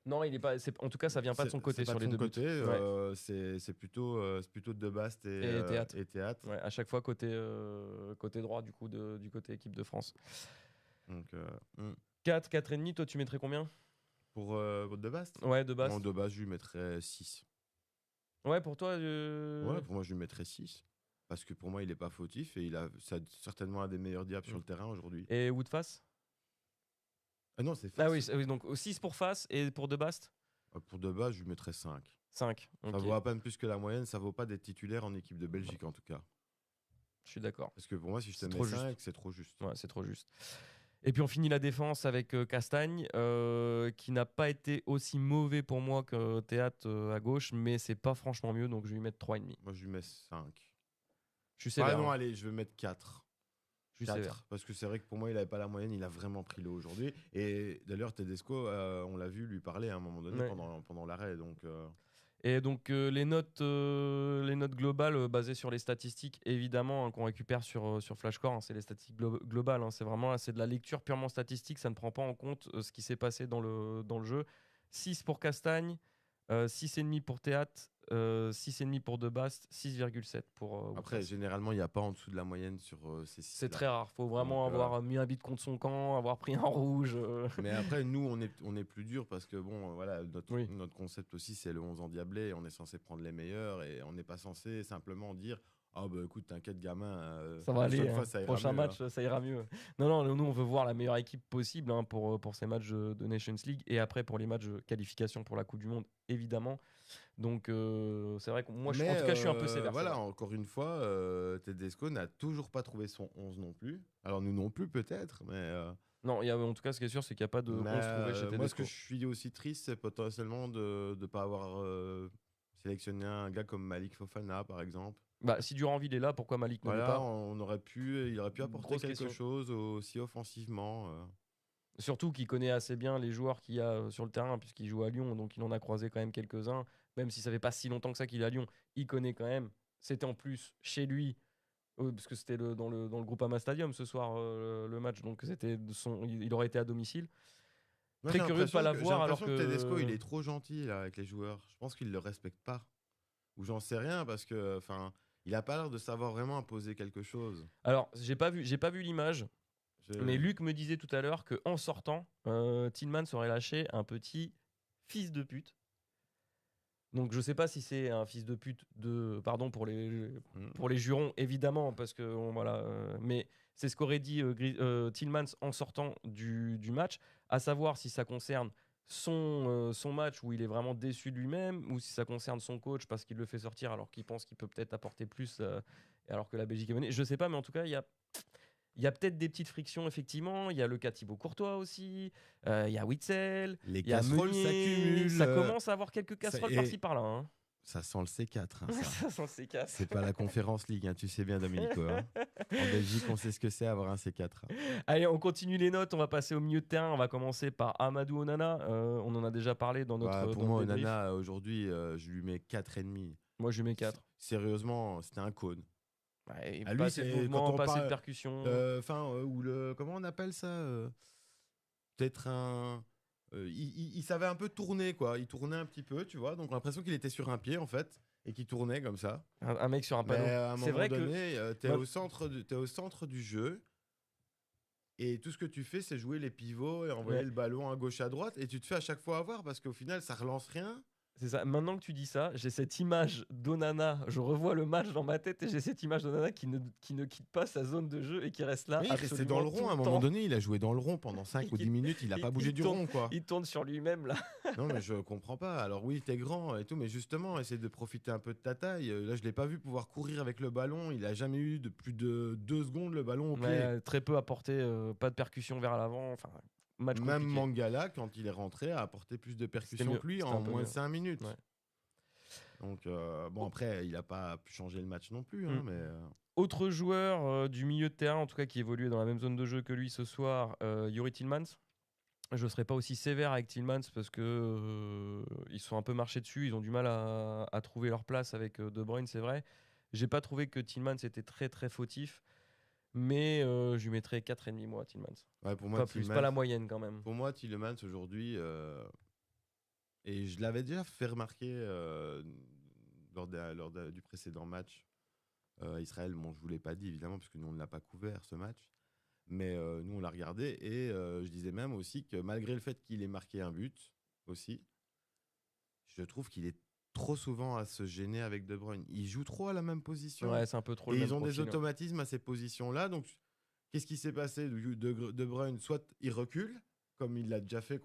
Non, il est pas. En tout cas, ça vient pas de son côté sur les 2 buts. C'est plutôt De Bast et Théâtre. Ouais, à chaque fois côté droit du coup du côté équipe de France. Donc 4, 4,5. Toi, tu mettrais combien pour De Bast? Ouais, De Bast. De Bast, je lui mettrais 6. Ouais, pour toi Ouais, pour moi, je lui mettrais 6. Parce que pour moi, il n'est pas fautif et il a certainement un des meilleurs diables sur le terrain aujourd'hui. Et Woutfas? Non, c'est Fas. Oui, donc 6 pour Fas et pour De Bast? Pour De Bast, je lui mettrais 5. 5. Okay. Ça vaut à peine plus que la moyenne, ça vaut pas d'être titulaire en équipe de Belgique en tout cas. Je suis d'accord. Parce que pour moi, si je te mets 5, c'est trop juste. Ouais, c'est trop juste. Et puis on finit la défense avec Castagne, qui n'a pas été aussi mauvais pour moi que Théâtre à gauche, mais c'est pas franchement mieux, donc je vais lui mettre 3,5. Moi, je lui mets 5. Je suis sévère. Non, allez, je vais mettre 4. 4, parce que c'est vrai que pour moi, il n'avait pas la moyenne, il a vraiment pris l'eau aujourd'hui. Et d'ailleurs, Tedesco, on l'a vu lui parler à un moment donné pendant l'arrêt. Et donc les notes globales basées sur les statistiques, évidemment, qu'on récupère sur Flashcore, c'est les statistiques globales. C'est vraiment c'est de la lecture purement statistique, ça ne prend pas en compte ce qui s'est passé dans le jeu. 6 pour Castagne, 6,5 pour Théâtre, 6,5 pour De Bast, 6,7 pour Après, généralement, il n'y a pas en dessous de la moyenne sur ces 6. C'est très rare. Il faut vraiment avoir mis un but contre son camp, avoir pris un rouge. Mais après, nous, on est plus dur parce que bon, voilà, notre concept aussi, c'est le 11 endiablé. On est censé prendre les meilleurs et on n'est pas censé simplement dire écoute, t'inquiète, gamin. Ça va aller. Prochain match, ça ira mieux. Non, nous, on veut voir la meilleure équipe possible pour ces matchs de Nations League et après pour les matchs de qualification pour la Coupe du Monde, évidemment. Donc, c'est vrai que moi, en tout cas, je suis un peu sévère. Voilà, encore une fois, Tedesco n'a toujours pas trouvé son 11 non plus. Alors, nous non plus, peut-être, mais. Non, en tout cas, ce qui est sûr, c'est qu'il n'y a pas de 11 trouvé chez Tedesco. Moi, ce que je suis aussi triste, c'est potentiellement de ne pas avoir sélectionné un gars comme Malik Fofana, par exemple. Si Duranville est là, pourquoi Malik ne l'est pas? Il aurait pu apporter quelque chose aussi offensivement. Surtout qu'il connaît assez bien les joueurs qu'il y a sur le terrain, puisqu'il joue à Lyon, donc il en a croisé quand même quelques-uns. Même si ça fait pas si longtemps que ça qu'il est à Lyon, il connaît quand même. C'était en plus chez lui, parce que c'était dans le Groupama Stadium ce soir, le match, donc il aurait été à domicile. Moi, Très curieux de pas l'avoir, alors que Tedesco, il est trop gentil là, avec les joueurs. Je pense qu'il le respecte pas. Ou j'en sais rien, parce que il a pas l'air de savoir vraiment imposer quelque chose. Alors, j'ai pas vu l'image, mais Luc me disait tout à l'heure qu'en sortant, Tillmans aurait lâché un petit fils de pute. Donc je sais pas si c'est un fils de pute pardon pour les jurons évidemment, parce que voilà, mais c'est ce qu'aurait dit Tillmans en sortant du match, à savoir si ça concerne son match où il est vraiment déçu de lui-même, ou si ça concerne son coach parce qu'il le fait sortir alors qu'il pense qu'il peut peut-être apporter plus, alors que la Belgique est menée. Je sais pas, mais en tout cas il y a peut-être des petites frictions, effectivement. Il y a le cas Thibaut Courtois aussi. Il y a Witzel. Les casseroles s'accumulent. Ça commence à avoir quelques casseroles par-ci par-là. Hein. Ça sent le C4. Ça sent le C4. C'est pas la Conférence League, tu sais bien, Domenico. En Belgique, on sait ce que c'est avoir un C4. Allez, on continue les notes. On va passer au milieu de terrain. On va commencer par Amadou Onana. On en a déjà parlé dans notre. Pour moi, Onana, aujourd'hui, je lui mets 4,5. Moi, je lui mets 4. Sérieusement, c'était un cône. Ouais, lui, c'est le mouvement, pas assez de percussion. Comment on appelle ça peut-être un. Il savait un peu tourner, quoi. Il tournait un petit peu, tu vois. Donc, on a l'impression qu'il était sur un pied, en fait, et qu'il tournait comme ça. Un mec sur un panneau. C'est vrai que t'es au centre du jeu. Et tout ce que tu fais, c'est jouer les pivots et envoyer le ballon à gauche, à droite. Et tu te fais à chaque fois avoir parce qu'au final, ça relance rien. C'est ça. Maintenant que tu dis ça, j'ai cette image d'Onana. Je revois le match dans ma tête et j'ai cette image d'Onana qui ne quitte pas sa zone de jeu et qui reste là. Oui, il restait dans le rond. À un moment donné, il a joué dans le rond pendant 5 ou 10 minutes. Il n'a pas bougé du rond, quoi. Il tourne sur lui-même, là. Non, mais je comprends pas. Alors oui, t'es grand et tout, mais justement, essaie de profiter un peu de ta taille. Là, je l'ai pas vu pouvoir courir avec le ballon. Il a jamais eu de plus de 2 secondes le ballon au pied. Très peu apporté, pas de percussion vers l'avant. Enfin, match même compliqué. Mangala, quand il est rentré, a apporté plus de percussion que lui en moins de 5 minutes. Ouais. Donc, après, il n'a pas pu changer le match non plus. Mais, Autre joueur du milieu de terrain, en tout cas, qui évoluait dans la même zone de jeu que lui ce soir, Youri Tillmans. Je ne serais pas aussi sévère avec Tillmans parce que ils sont un peu marchés dessus. Ils ont du mal à trouver leur place avec De Bruyne, c'est vrai. J'ai pas trouvé que Tillmans était très très fautif. Mais je lui mettrais 4,5 moi, Tillmans. Ouais, pour moi, pas plus, pas la moyenne quand même. Pour moi, Tillmans aujourd'hui... Et je l'avais déjà fait remarquer lors du précédent match. Israël, je ne vous l'ai pas dit évidemment, parce que nous on ne l'a pas couvert ce match. Mais nous on l'a regardé et je disais même aussi que malgré le fait qu'il ait marqué un but aussi, je trouve qu'il est trop souvent à se gêner avec De Bruyne. Il joue trop à la même position. Ouais, c'est un peu trop et le ils même ont profil, des automatismes à ces positions-là. Donc qu'est-ce qui s'est passé de Bruyne? Soit il recule, comme il l'a déjà fait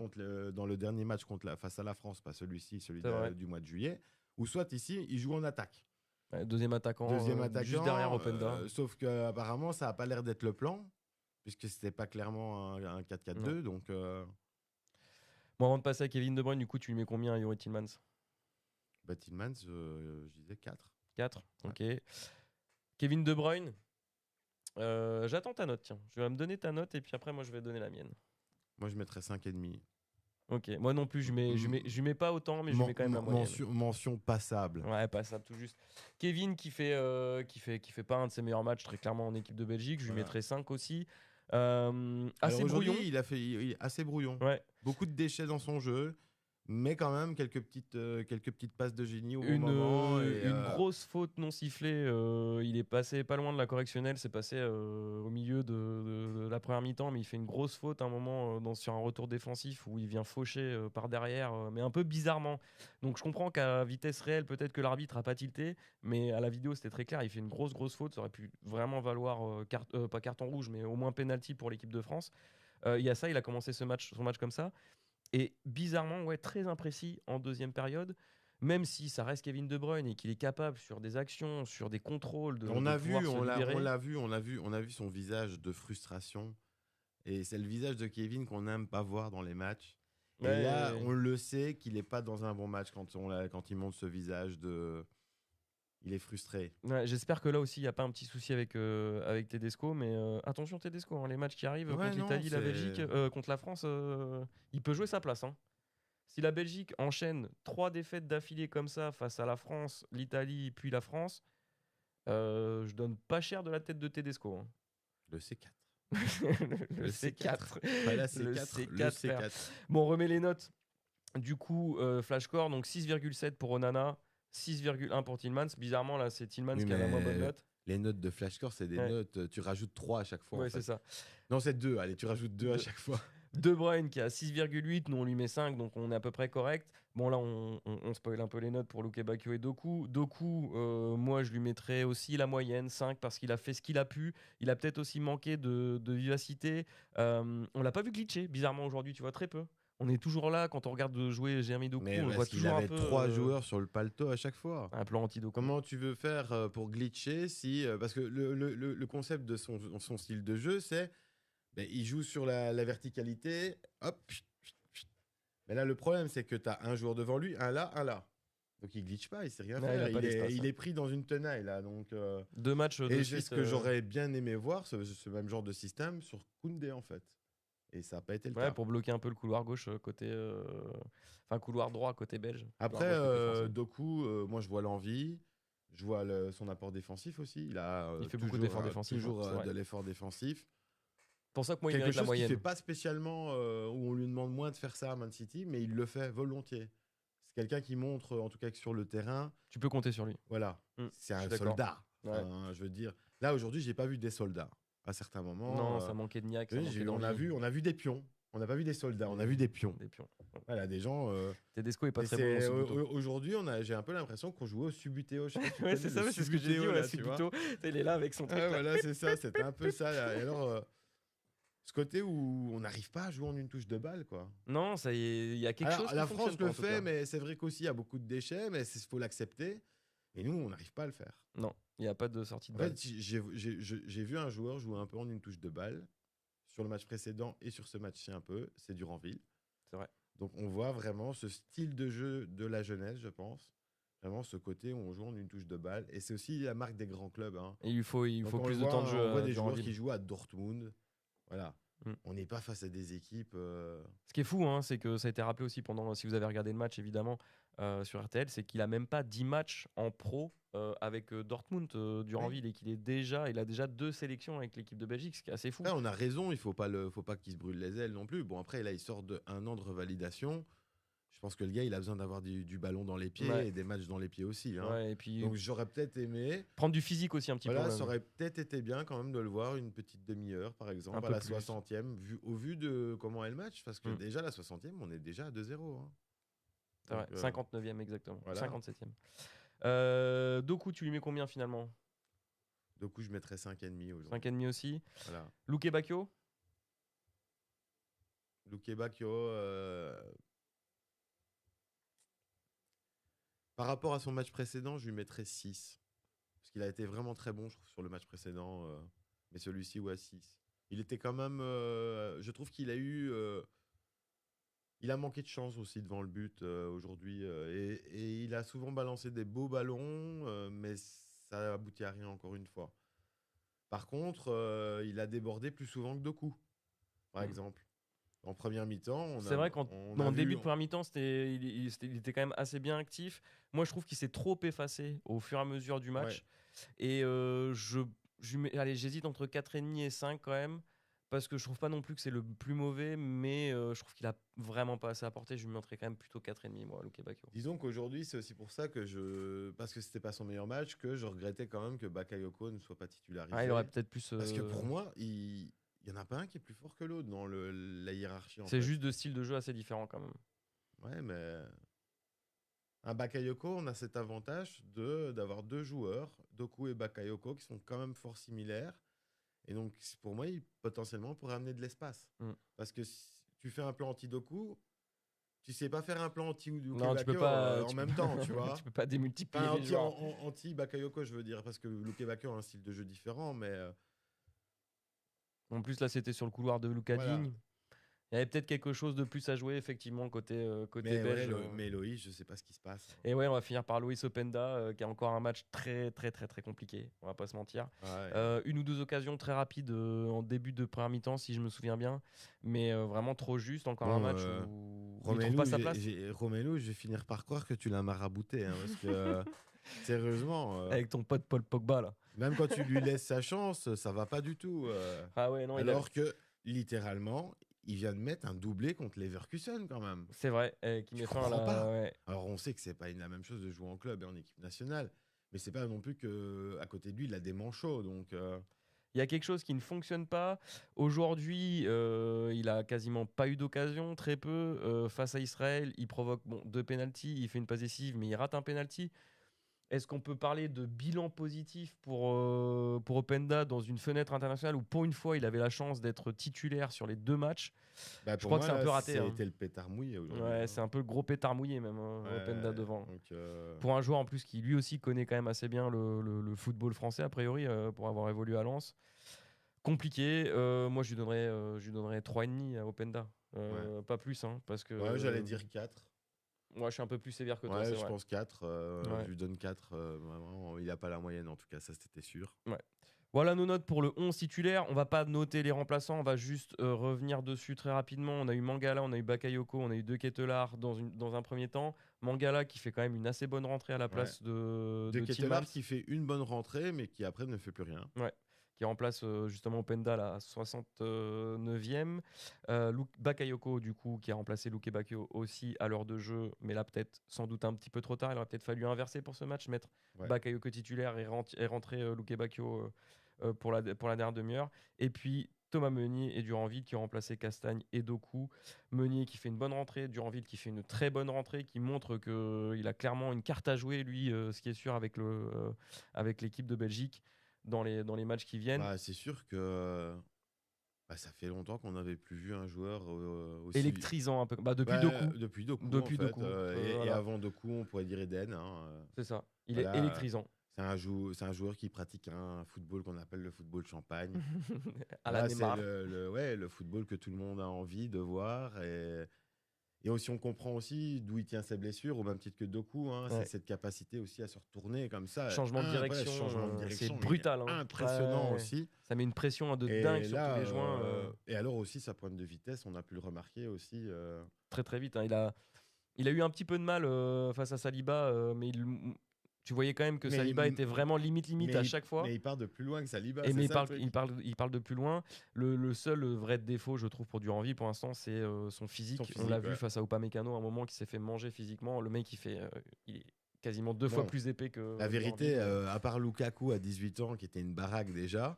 dans le dernier match face à la France, pas celui-ci, celui du mois de juillet, ou soit ici, il joue en attaque. Ouais, deuxième attaquant, juste derrière Openda. Sauf qu'apparemment, ça n'a pas l'air d'être le plan, puisque c'était pas clairement un 4-4-2. Donc, Bon, avant de passer à Kevin De Bruyne, du coup, tu lui mets combien à Youri Tillmans? Tillmans, je disais 4. 4, ok. Kevin De Bruyne, j'attends ta note, tiens. Je vais me donner ta note et puis après, moi, je vais donner la mienne. Moi, je mettrais 5,5. Ok, moi non plus, je lui mets pas autant, mais je mets quand même la moyenne. Mention passable. Ouais, passable, tout juste. Kevin qui fait pas un de ses meilleurs matchs, très clairement, en équipe de Belgique, je lui mettrais 5 aussi. Assez brouillon. Il a fait assez brouillon. Ouais. Beaucoup de déchets dans son jeu, mais quand même quelques petites passes de génie au bon moment. Une grosse faute non sifflée. Il est passé pas loin de la correctionnelle, c'est passé au milieu de la première mi-temps, mais il fait une grosse faute à un moment sur un retour défensif où il vient faucher par derrière, mais un peu bizarrement. Donc je comprends qu'à vitesse réelle, peut-être que l'arbitre a pas tilté, mais à la vidéo c'était très clair. Il fait une grosse faute, ça aurait pu vraiment valoir pas carton rouge, mais au moins penalty pour l'équipe de France. Il y a ça, il a commencé son match comme ça. Et bizarrement, très imprécis en deuxième période, même si ça reste Kevin De Bruyne et qu'il est capable sur des actions, sur des contrôles on a vu son visage de frustration. Et c'est le visage de Kevin qu'on n'aime pas voir dans les matchs. Et là, on le sait qu'il n'est pas dans un bon match quand il montre ce visage de il est frustré. Ouais, j'espère que là aussi, il n'y a pas un petit souci avec Tedesco. Mais attention, Tedesco, hein, les matchs qui arrivent contre l'Italie, la Belgique, contre la France, il peut jouer sa place. Hein. Si la Belgique enchaîne 3 défaites d'affilée comme ça face à la France, l'Italie, puis la France, je donne pas cher de la tête de Tedesco. Hein. Le C4. le C4. Pas la C4, le C4. Bon, on remet les notes. Du coup, Flashcore, donc 6,7 pour Onana, 6,1 pour Tillmans. Bizarrement, là, c'est Tillmans qui a la moins bonne note. Les notes de Flashcore, c'est des notes, tu rajoutes 3 à chaque fois. Ouais, c'est ça. Non, c'est 2. Allez, tu rajoutes 2 à chaque fois. De Bruyne qui a 6,8, nous on lui met 5, donc on est à peu près correct. Bon, là, on spoil un peu les notes pour Luke Bacchio et Doku. Doku, moi, je lui mettrais aussi la moyenne, 5, parce qu'il a fait ce qu'il a pu. Il a peut-être aussi manqué de vivacité. On l'a pas vu glitcher, bizarrement, aujourd'hui, tu vois, très peu. On est toujours là quand on regarde jouer Jérémy Doku. Mais on le voit toujours avait un peu. 3 joueurs sur le paletot à chaque fois. Un plan anti-Doku. Comment tu veux faire pour glitcher si parce que le concept de son style de jeu, c'est il joue sur la verticalité, hop. Mais là, le problème, c'est que tu as un joueur devant lui, un là, un là. Donc il glitch pas, il sait rien faire. Il est pris dans une tenaille là. Donc, 2 matchs de et suite. c'est ce que j'aurais bien aimé voir, ce même genre de système sur Koundé en fait. Et ça n'a pas été le cas. Pour bloquer un peu le couloir gauche côté. Enfin, couloir droit côté belge. Après, Doku, moi je vois l'envie. Je vois son apport défensif aussi. Il fait beaucoup d'efforts défensifs. Toujours de l'effort défensif. Pour ça que moi, il mérite la moyenne. Quelque chose qu'il ne fait pas spécialement, où on lui demande moins de faire ça à Man City, mais il le fait volontiers. C'est quelqu'un qui montre, en tout cas que sur le terrain... Tu peux compter sur lui. Voilà. C'est un soldat. Enfin, je veux dire, là, aujourd'hui, je n'ai pas vu des soldats. À certains moments... Non, ça manquait de niaque. On a vu des pions. On n'a pas vu des soldats, on a vu des pions. Voilà, des gens... Tedesco n'est pas très bon. Aujourd'hui, j'ai un peu l'impression qu'on jouait au Subutéo. Ouais, c'est ça, c'est ce que j'ai dit, au Subuto. Il est là avec son truc. Voilà, c'est ça, c'était un peu ça. Et alors... ce côté où on n'arrive pas à jouer en une touche de balle, quoi. Non, il y a quelque chose qui la France le fait, mais c'est vrai qu'aussi il y a beaucoup de déchets, mais il faut l'accepter. Et nous, on n'arrive pas à le faire. Non, il n'y a pas de sortie de balle. En fait, j'ai vu un joueur jouer un peu en une touche de balle sur le match précédent et sur ce match-ci un peu. C'est Duranville. C'est vrai. Donc on voit vraiment ce style de jeu de la jeunesse, je pense. Vraiment ce côté où on joue en une touche de balle. Et c'est aussi la marque des grands clubs. Hein. Et il faut plus de temps de jeu. On voit des joueurs qui jouent à Dortmund. Voilà. On n'est pas face à des équipes. Ce qui est fou, hein, c'est que ça a été rappelé aussi pendant, si vous avez regardé le match évidemment sur RTL, c'est qu'il a même pas 10 matchs en pro avec Dortmund Duranville et il a déjà 2 sélections avec l'équipe de Belgique, ce qui est assez fou. Ouais, on a raison, il faut pas qu'il se brûle les ailes non plus. Bon après là il sort d'un an de revalidation. Je pense que le gars, il a besoin d'avoir du ballon dans les pieds et des matchs dans les pieds aussi. Hein. Ouais, et puis, donc j'aurais peut-être aimé... prendre du physique aussi un petit peu. Ça aurait peut-être été bien quand même de le voir une petite demi-heure, par exemple, à la 60e, au vu de comment est le match. Parce que déjà, la 60e, on est déjà à 2-0. Hein. C'est vrai, 59e exactement. Voilà. 57e. Doku, tu lui mets combien finalement? Doku, je mettrais 5,5 aujourd'hui. 5,5 aussi. Voilà. Luke Bacchio? Luke Bacchio... Par rapport à son match précédent, je lui mettrais 6. Parce qu'il a été vraiment très bon, je trouve, sur le match précédent. Mais celui-ci, à 6. Il était quand même... je trouve qu'il a eu... il a manqué de chance aussi devant le but aujourd'hui. Et il a souvent balancé des beaux ballons, mais ça aboutit à rien encore une fois. Par contre, il a débordé plus souvent que Doku, par exemple. En première mi-temps, c'est vrai qu'en début de première mi-temps, il était quand même assez bien actif. Moi, je trouve qu'il s'est trop effacé au fur et à mesure du match. Ouais. Et j'hésite entre 4,5 et 5 quand même, parce que je trouve pas non plus que c'est le plus mauvais, mais je trouve qu'il a vraiment pas assez apporté. Je lui mettrais quand même plutôt 4,5 moi, Luke Bacchio. Disons qu'aujourd'hui, c'est aussi pour ça que parce que c'était pas son meilleur match, que je regrettais quand même que Bakayoko ne soit pas titularisé. Ah, il aurait peut-être plus. Parce que pour moi, il n'y en a pas un qui est plus fort que l'autre dans la hiérarchie. C'est juste de style de jeu assez différent quand même. Ouais, mais un Bakayoko, on a cet avantage d'avoir 2 joueurs, Doku et Bakayoko, qui sont quand même fort similaires. Et donc, pour moi, il potentiellement pourrait amener de l'espace. Parce que si tu fais un plan anti-Doku, tu sais pas faire un plan anti-Luke Bacchio en même temps, tu vois. Tu peux pas démultiplier les joueurs. Anti-Bakayoko, je veux dire, parce que Luke Bacchio a un style de jeu différent, mais... En plus, là, c'était sur le couloir de Luka Digne. Il y avait peut-être quelque chose de plus à jouer, effectivement, côté belge. Mais Loïs, je sais pas ce qui se passe. Et ouais, on va finir par Luis Openda, qui a encore un match très, très, très, très compliqué. On va pas se mentir. Une ou deux occasions très rapides en début de première mi-temps, si je me souviens bien. Mais vraiment trop juste. Encore un match où il trouve pas sa place. Romelu, je vais finir par croire que tu l'as marabouté. Parce que, sérieusement. Avec ton pote Paul Pogba, là. Même quand tu lui laisses sa chance, ça va pas du tout. Ah ouais, non, alors que, littéralement, il vient de mettre un doublé contre Leverkusen quand même. C'est vrai. Qui met fin à pas. Ouais. Alors on sait que c'est pas la même chose de jouer en club et en équipe nationale, mais c'est pas non plus que à côté de lui il a des manchots. Donc il y a quelque chose qui ne fonctionne pas. Aujourd'hui, il a quasiment pas eu d'occasion, très peu. Face à Israël, il provoque 2 pénaltys, il fait une passe décisive, mais il rate un pénalty. Est-ce qu'on peut parler de bilan positif pour Openda dans une fenêtre internationale où pour une fois il avait la chance d'être titulaire sur les 2 matchs? Je crois que c'est un peu raté. C'était le pétard mouillé. Ouais, c'est un peu le gros pétard mouillé même, Openda devant. Donc, pour un joueur en plus qui lui aussi connaît quand même assez bien le football français a priori, pour avoir évolué à Lens. Compliqué. Moi je lui donnerais 3,5 à Openda. Pas plus, parce que... Ouais, j'allais dire 4. Moi, je suis un peu plus sévère que toi. Ouais, je pense 4. Je lui donne 4. Vraiment, il n'a pas la moyenne, en tout cas, ça c'était sûr. Ouais. Voilà nos notes pour le 11 titulaire. On va pas noter les remplaçants, on va juste revenir dessus très rapidement. On a eu Mangala, on a eu Bakayoko, on a eu De Ketelaere dans un premier temps. Mangala qui fait quand même une assez bonne rentrée à la place de Ketelaere qui fait une bonne rentrée, mais qui après ne fait plus rien. Ouais. Qui remplace justement Openda à 69e. Bakayoko, du coup, qui a remplacé Luke Bakio aussi à l'heure de jeu, mais là, peut-être sans doute un petit peu trop tard. Il aurait peut-être fallu inverser pour ce match, mettre Bakayoko titulaire et rentrer Luke Bakio pour la dernière demi-heure. Et puis, Thomas Meunier et Duranville qui ont remplacé Castagne et Doku. Meunier qui fait une bonne rentrée, Duranville qui fait une très bonne rentrée, qui montre qu'il a clairement une carte à jouer, lui, ce qui est sûr avec l'équipe de Belgique. Dans les matchs qui viennent. C'est sûr que ça fait longtemps qu'on n'avait plus vu un joueur aussi... électrisant un peu. Depuis Doku. Depuis Doku. Et voilà. avant Doku, on pourrait dire Eden. C'est ça. Il est électrisant. C'est un joueur qui pratique un football qu'on appelle le football champagne. À la Neymar. C'est le football que tout le monde a envie de voir. Et aussi, on comprend aussi d'où il tient ses blessures, au même titre que Doku. C'est cette capacité aussi à se retourner comme ça. Changement de direction, c'est brutal. Impressionnant aussi. Ça met une pression de dingue sur tous les joints. Et alors aussi, sa pointe de vitesse, on a pu le remarquer aussi. Très très vite. Il a eu un petit peu de mal face à Saliba, mais tu voyais quand même que Saliba était vraiment limite à chaque fois. Mais il part de plus loin que Saliba. Il parle de plus loin. Le seul vrai défaut, je trouve, pour Duranville pour l'instant, c'est son physique. On l'a vu face à Upamecano à un moment qui s'est fait manger physiquement. Le mec, il est quasiment 2 fois plus épais que... La vérité, à part Lukaku à 18 ans, qui était une baraque déjà,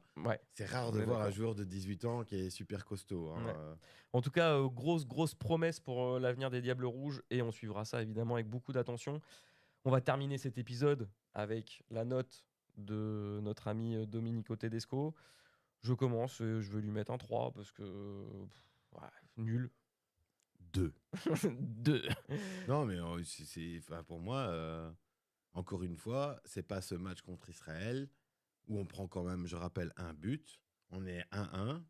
c'est rare de voir un joueur de 18 ans qui est super costaud. En tout cas, grosse promesse pour l'avenir des Diables Rouges. Et on suivra ça, évidemment, avec beaucoup d'attention. On va terminer cet épisode avec la note de notre ami Domenico Tedesco. Je commence, je vais lui mettre un 3 parce que nul. 2. 2. Non, mais pour moi, encore une fois, c'est pas ce match contre Israël où on prend quand même, je rappelle, un but. On est 1-1.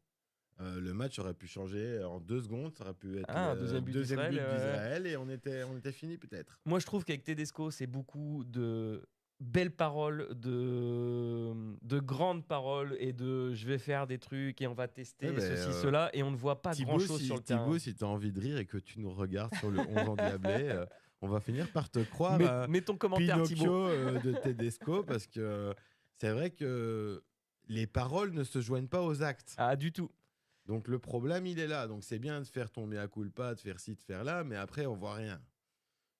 Le match aurait pu changer en 2 secondes, ça aurait pu être un deuxième but d'Israël et on était fini peut-être. Moi je trouve qu'avec Tedesco c'est beaucoup de belles paroles, de grandes paroles et de je vais faire des trucs et on va tester ceci, cela et on ne voit pas grand-chose sur le terrain. Thibaut, si tu as envie de rire et que tu nous regardes sur le 11 endiablé, on va finir par te croire. Mets ton commentaire, Pinocchio Thibaut. De Tedesco parce que c'est vrai que les paroles ne se joignent pas aux actes. Ah, du tout. Donc le problème, il est là. Donc c'est bien de faire ton mea culpa, de faire ci, de faire là, mais après, on voit rien.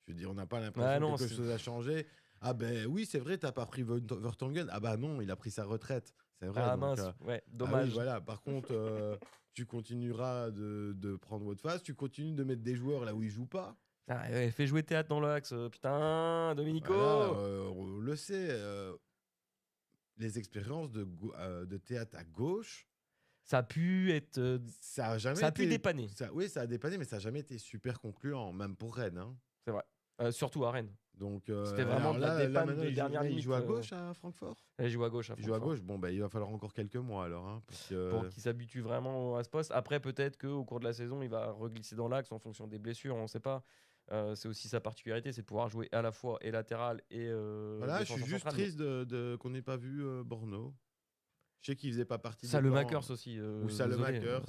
Je veux dire, on n'a pas l'impression que quelque chose a changé. Ah ben oui, c'est vrai, t'as pas pris Vertonghen. Ah bah non, il a pris sa retraite. C'est vrai. Ah donc, mince, dommage. Oui, voilà. Par contre, tu continueras de prendre votre face. Tu continues de mettre des joueurs là où ils jouent pas. Fais jouer Théâtre dans l'axe. Putain, Domenico. Voilà, on le sait. Les expériences de Théâtre à gauche. Ça a pu être. Ça a pu dépanner. Oui, ça a dépanné, mais ça n'a jamais été super concluant, même pour Rennes. C'est vrai. Surtout à Rennes. Donc, c'était vraiment de la dépanne des dernières minutes. Il joue à gauche à Francfort. Il joue à gauche à Francfort. Bon, bah, il va falloir encore quelques mois alors. Hein, pour qu'il s'habitue vraiment à ce poste. Après, peut-être qu'au cours de la saison, il va reglisser dans l'axe en fonction des blessures, on ne sait pas. C'est aussi sa particularité, c'est de pouvoir jouer à la fois et latéral et voilà, je suis juste triste qu'on n'ait pas vu Borno. Je sais qu'il faisait pas partie de Salemakers aussi. Ou Salemakers.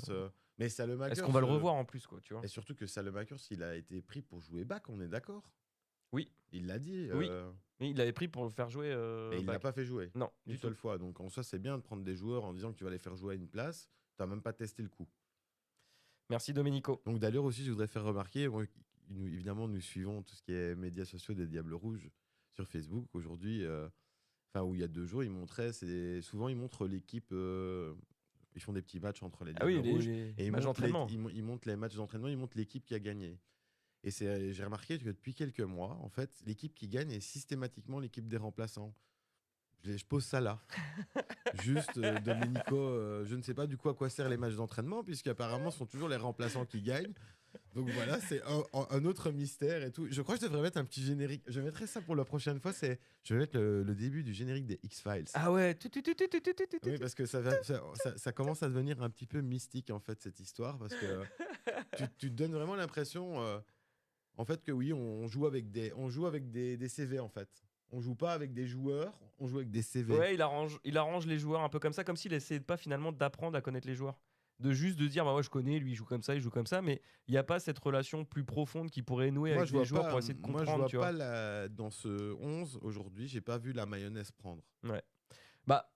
Mais Salemakers. Est-ce qu'on va le revoir en plus, quoi, tu vois? Et surtout que Salemakers, il a été pris pour jouer back, on est d'accord? Oui. Il l'a dit. Oui. Il l'avait pris pour le faire jouer. Et il l'a pas fait jouer. Non. Une seule fois. Donc en soi, c'est bien de prendre des joueurs en disant que tu vas les faire jouer à une place. Tu n'as même pas testé le coup. Merci Domenico. Donc d'ailleurs aussi, je voudrais faire remarquer, évidemment, nous suivons tout ce qui est médias sociaux des Diables Rouges sur Facebook. Aujourd'hui, où il y a 2 jours, souvent ils montrent l'équipe. Ils font des petits matchs entre les Diables Rouges. Et ils montrent les matchs d'entraînement, ils montrent l'équipe qui a gagné. Et j'ai remarqué que depuis quelques mois, en fait, l'équipe qui gagne est systématiquement l'équipe des remplaçants. Je pose ça là. Juste, Domenico, je ne sais pas du coup à quoi servent les matchs d'entraînement, puisqu'apparemment, ce sont toujours les remplaçants qui gagnent. Donc voilà, c'est un autre mystère et tout. Je crois que je devrais mettre un petit générique. Je mettrai ça pour la prochaine fois. Je vais mettre le début du générique des X-Files. Ah ouais. Oui, parce que ça commence à devenir un petit peu mystique, en fait, cette histoire. Parce que tu te donnes vraiment l'impression, en fait, que oui, on joue avec des CV, en fait. On joue pas avec des joueurs, on joue avec des CV. Ouais, il arrange les joueurs un peu comme ça, comme s'il essayait pas finalement d'apprendre à connaître les joueurs. De dire, bah ouais, je connais, lui, il joue comme ça, mais il n'y a pas cette relation plus profonde qui pourrait nouer avec les joueurs pour essayer de comprendre. Moi, je vois pas dans ce 11, aujourd'hui, j'ai pas vu la mayonnaise prendre. Ouais. Bah,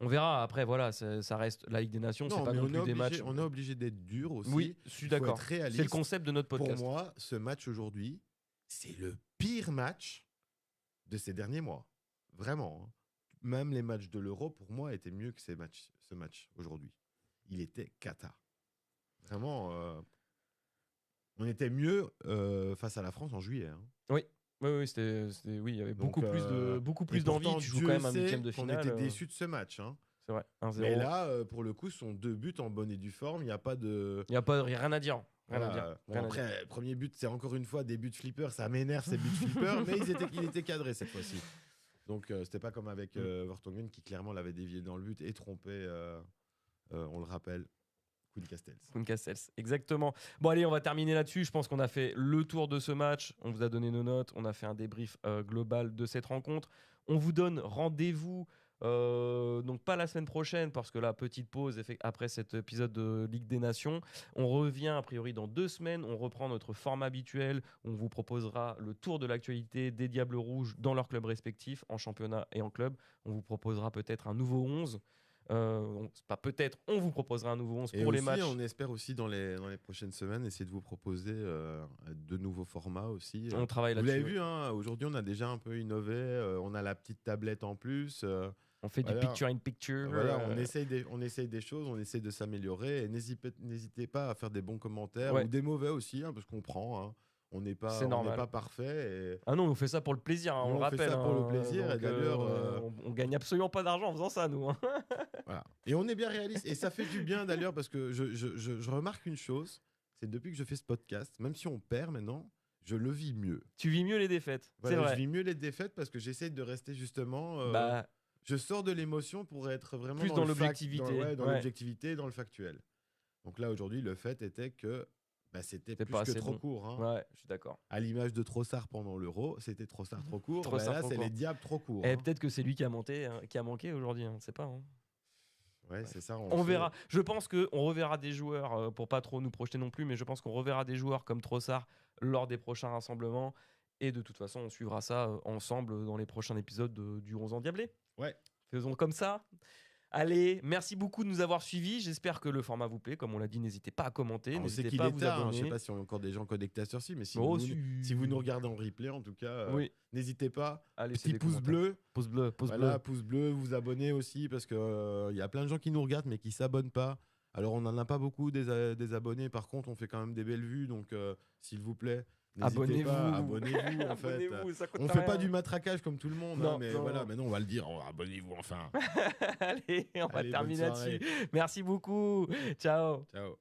on verra. Après, voilà, ça reste la Ligue des Nations, c'est pas non plus des matchs. On est obligé d'être dur aussi. Oui, je suis d'accord. C'est le concept de notre podcast. Pour moi, ce match aujourd'hui, c'est le pire match de ces derniers mois. Vraiment. Hein. Même les matchs de l'Euro, pour moi, étaient mieux que ce match aujourd'hui. Il était cata. Vraiment, on était mieux face à la France en juillet. Hein. Oui, il y avait beaucoup plus d'envie. Tu joues quand même un 8e de finale. On était déçus de ce match. Hein. C'est vrai, 1-0. Mais là, pour le coup, ce sont 2 buts en bonne et due forme. Il n'y a pas de... Il n'y a rien à dire. Après, premier but, c'est encore une fois des buts flippers. Ça m'énerve, ces buts flippers. Mais il était cadré cette fois-ci. Donc, c'était pas comme avec Vertonghen qui clairement l'avait dévié dans le but et trompé... on le rappelle, Koen Castells, exactement. Bon allez, on va terminer là-dessus. Je pense qu'on a fait le tour de ce match. On vous a donné nos notes. On a fait un débrief global de cette rencontre. On vous donne rendez-vous, donc pas la semaine prochaine, parce que la petite pause après cet épisode de Ligue des Nations. On revient a priori dans 2 semaines. On reprend notre format habituel. On vous proposera le tour de l'actualité des Diables Rouges dans leurs clubs respectifs, en championnat et en club. On vous proposera peut-être un nouveau 11. On vous proposera un nouveau 11 pour les matchs. On espère aussi dans les prochaines semaines essayer de vous proposer de nouveaux formats aussi. On travaille là-dessus. Vous l'avez vu, hein, aujourd'hui on a déjà un peu innové. On a la petite tablette en plus. On fait du picture in picture. Voilà, on essaye des choses, on essaye de s'améliorer. Et n'hésitez pas à faire des bons commentaires ou des mauvais aussi, hein, parce qu'on prend. Hein. On n'est pas parfait. Ah non, on fait ça pour le plaisir, hein, on le rappelle. On fait ça pour le plaisir. Donc, et d'ailleurs, on gagne absolument pas d'argent en faisant ça, nous. Hein. Voilà. Et on est bien réaliste. Et ça fait du bien d'ailleurs, parce que je remarque une chose, c'est depuis que je fais ce podcast, même si on perd maintenant, je le vis mieux. Tu vis mieux les défaites, voilà, c'est vrai. Je vis mieux les défaites parce que j'essaie de rester justement... je sors de l'émotion pour être vraiment plus dans l'objectivité. Dans l'objectivité, dans le factuel. Donc là, aujourd'hui, le fait était que c'était plus que trop court. Hein. Ouais, je suis d'accord. À l'image de Trossard pendant l'Euro, c'était Trossard trop court. Là, c'est les Diables trop courts. Et peut-être que c'est lui qui a manqué aujourd'hui, on ne sait pas. Hein. Ouais, c'est ça. On verra. Je pense qu'on reverra des joueurs, pour pas trop nous projeter non plus, mais je pense qu'on reverra des joueurs comme Trossard lors des prochains rassemblements. Et de toute façon, on suivra ça ensemble dans les prochains épisodes du 11 endiablé. Ouais. Faisons comme ça. Allez, merci beaucoup de nous avoir suivis. J'espère que le format vous plaît. Comme on l'a dit, n'hésitez pas à commenter. N'hésitez pas à vous abonner. Je ne sais pas si on a encore des gens connectés à sur-ci, mais si vous nous regardez en replay, en tout cas, n'hésitez pas. Petit pouce bleu. Pouce bleu. Pouce bleu. Vous abonnez aussi parce qu'il y a plein de gens qui nous regardent mais qui ne s'abonnent pas. Alors, on n'en a pas beaucoup des abonnés. Par contre, on fait quand même des belles vues. Donc, s'il vous plaît, n'hésitez pas. Abonnez-vous. En fait. On ne fait pas du matraquage comme tout le monde. Non, mais voilà, maintenant, on va le dire. Abonnez-vous enfin. Allez, on va terminer là-dessus. Merci beaucoup. Ciao. Ciao.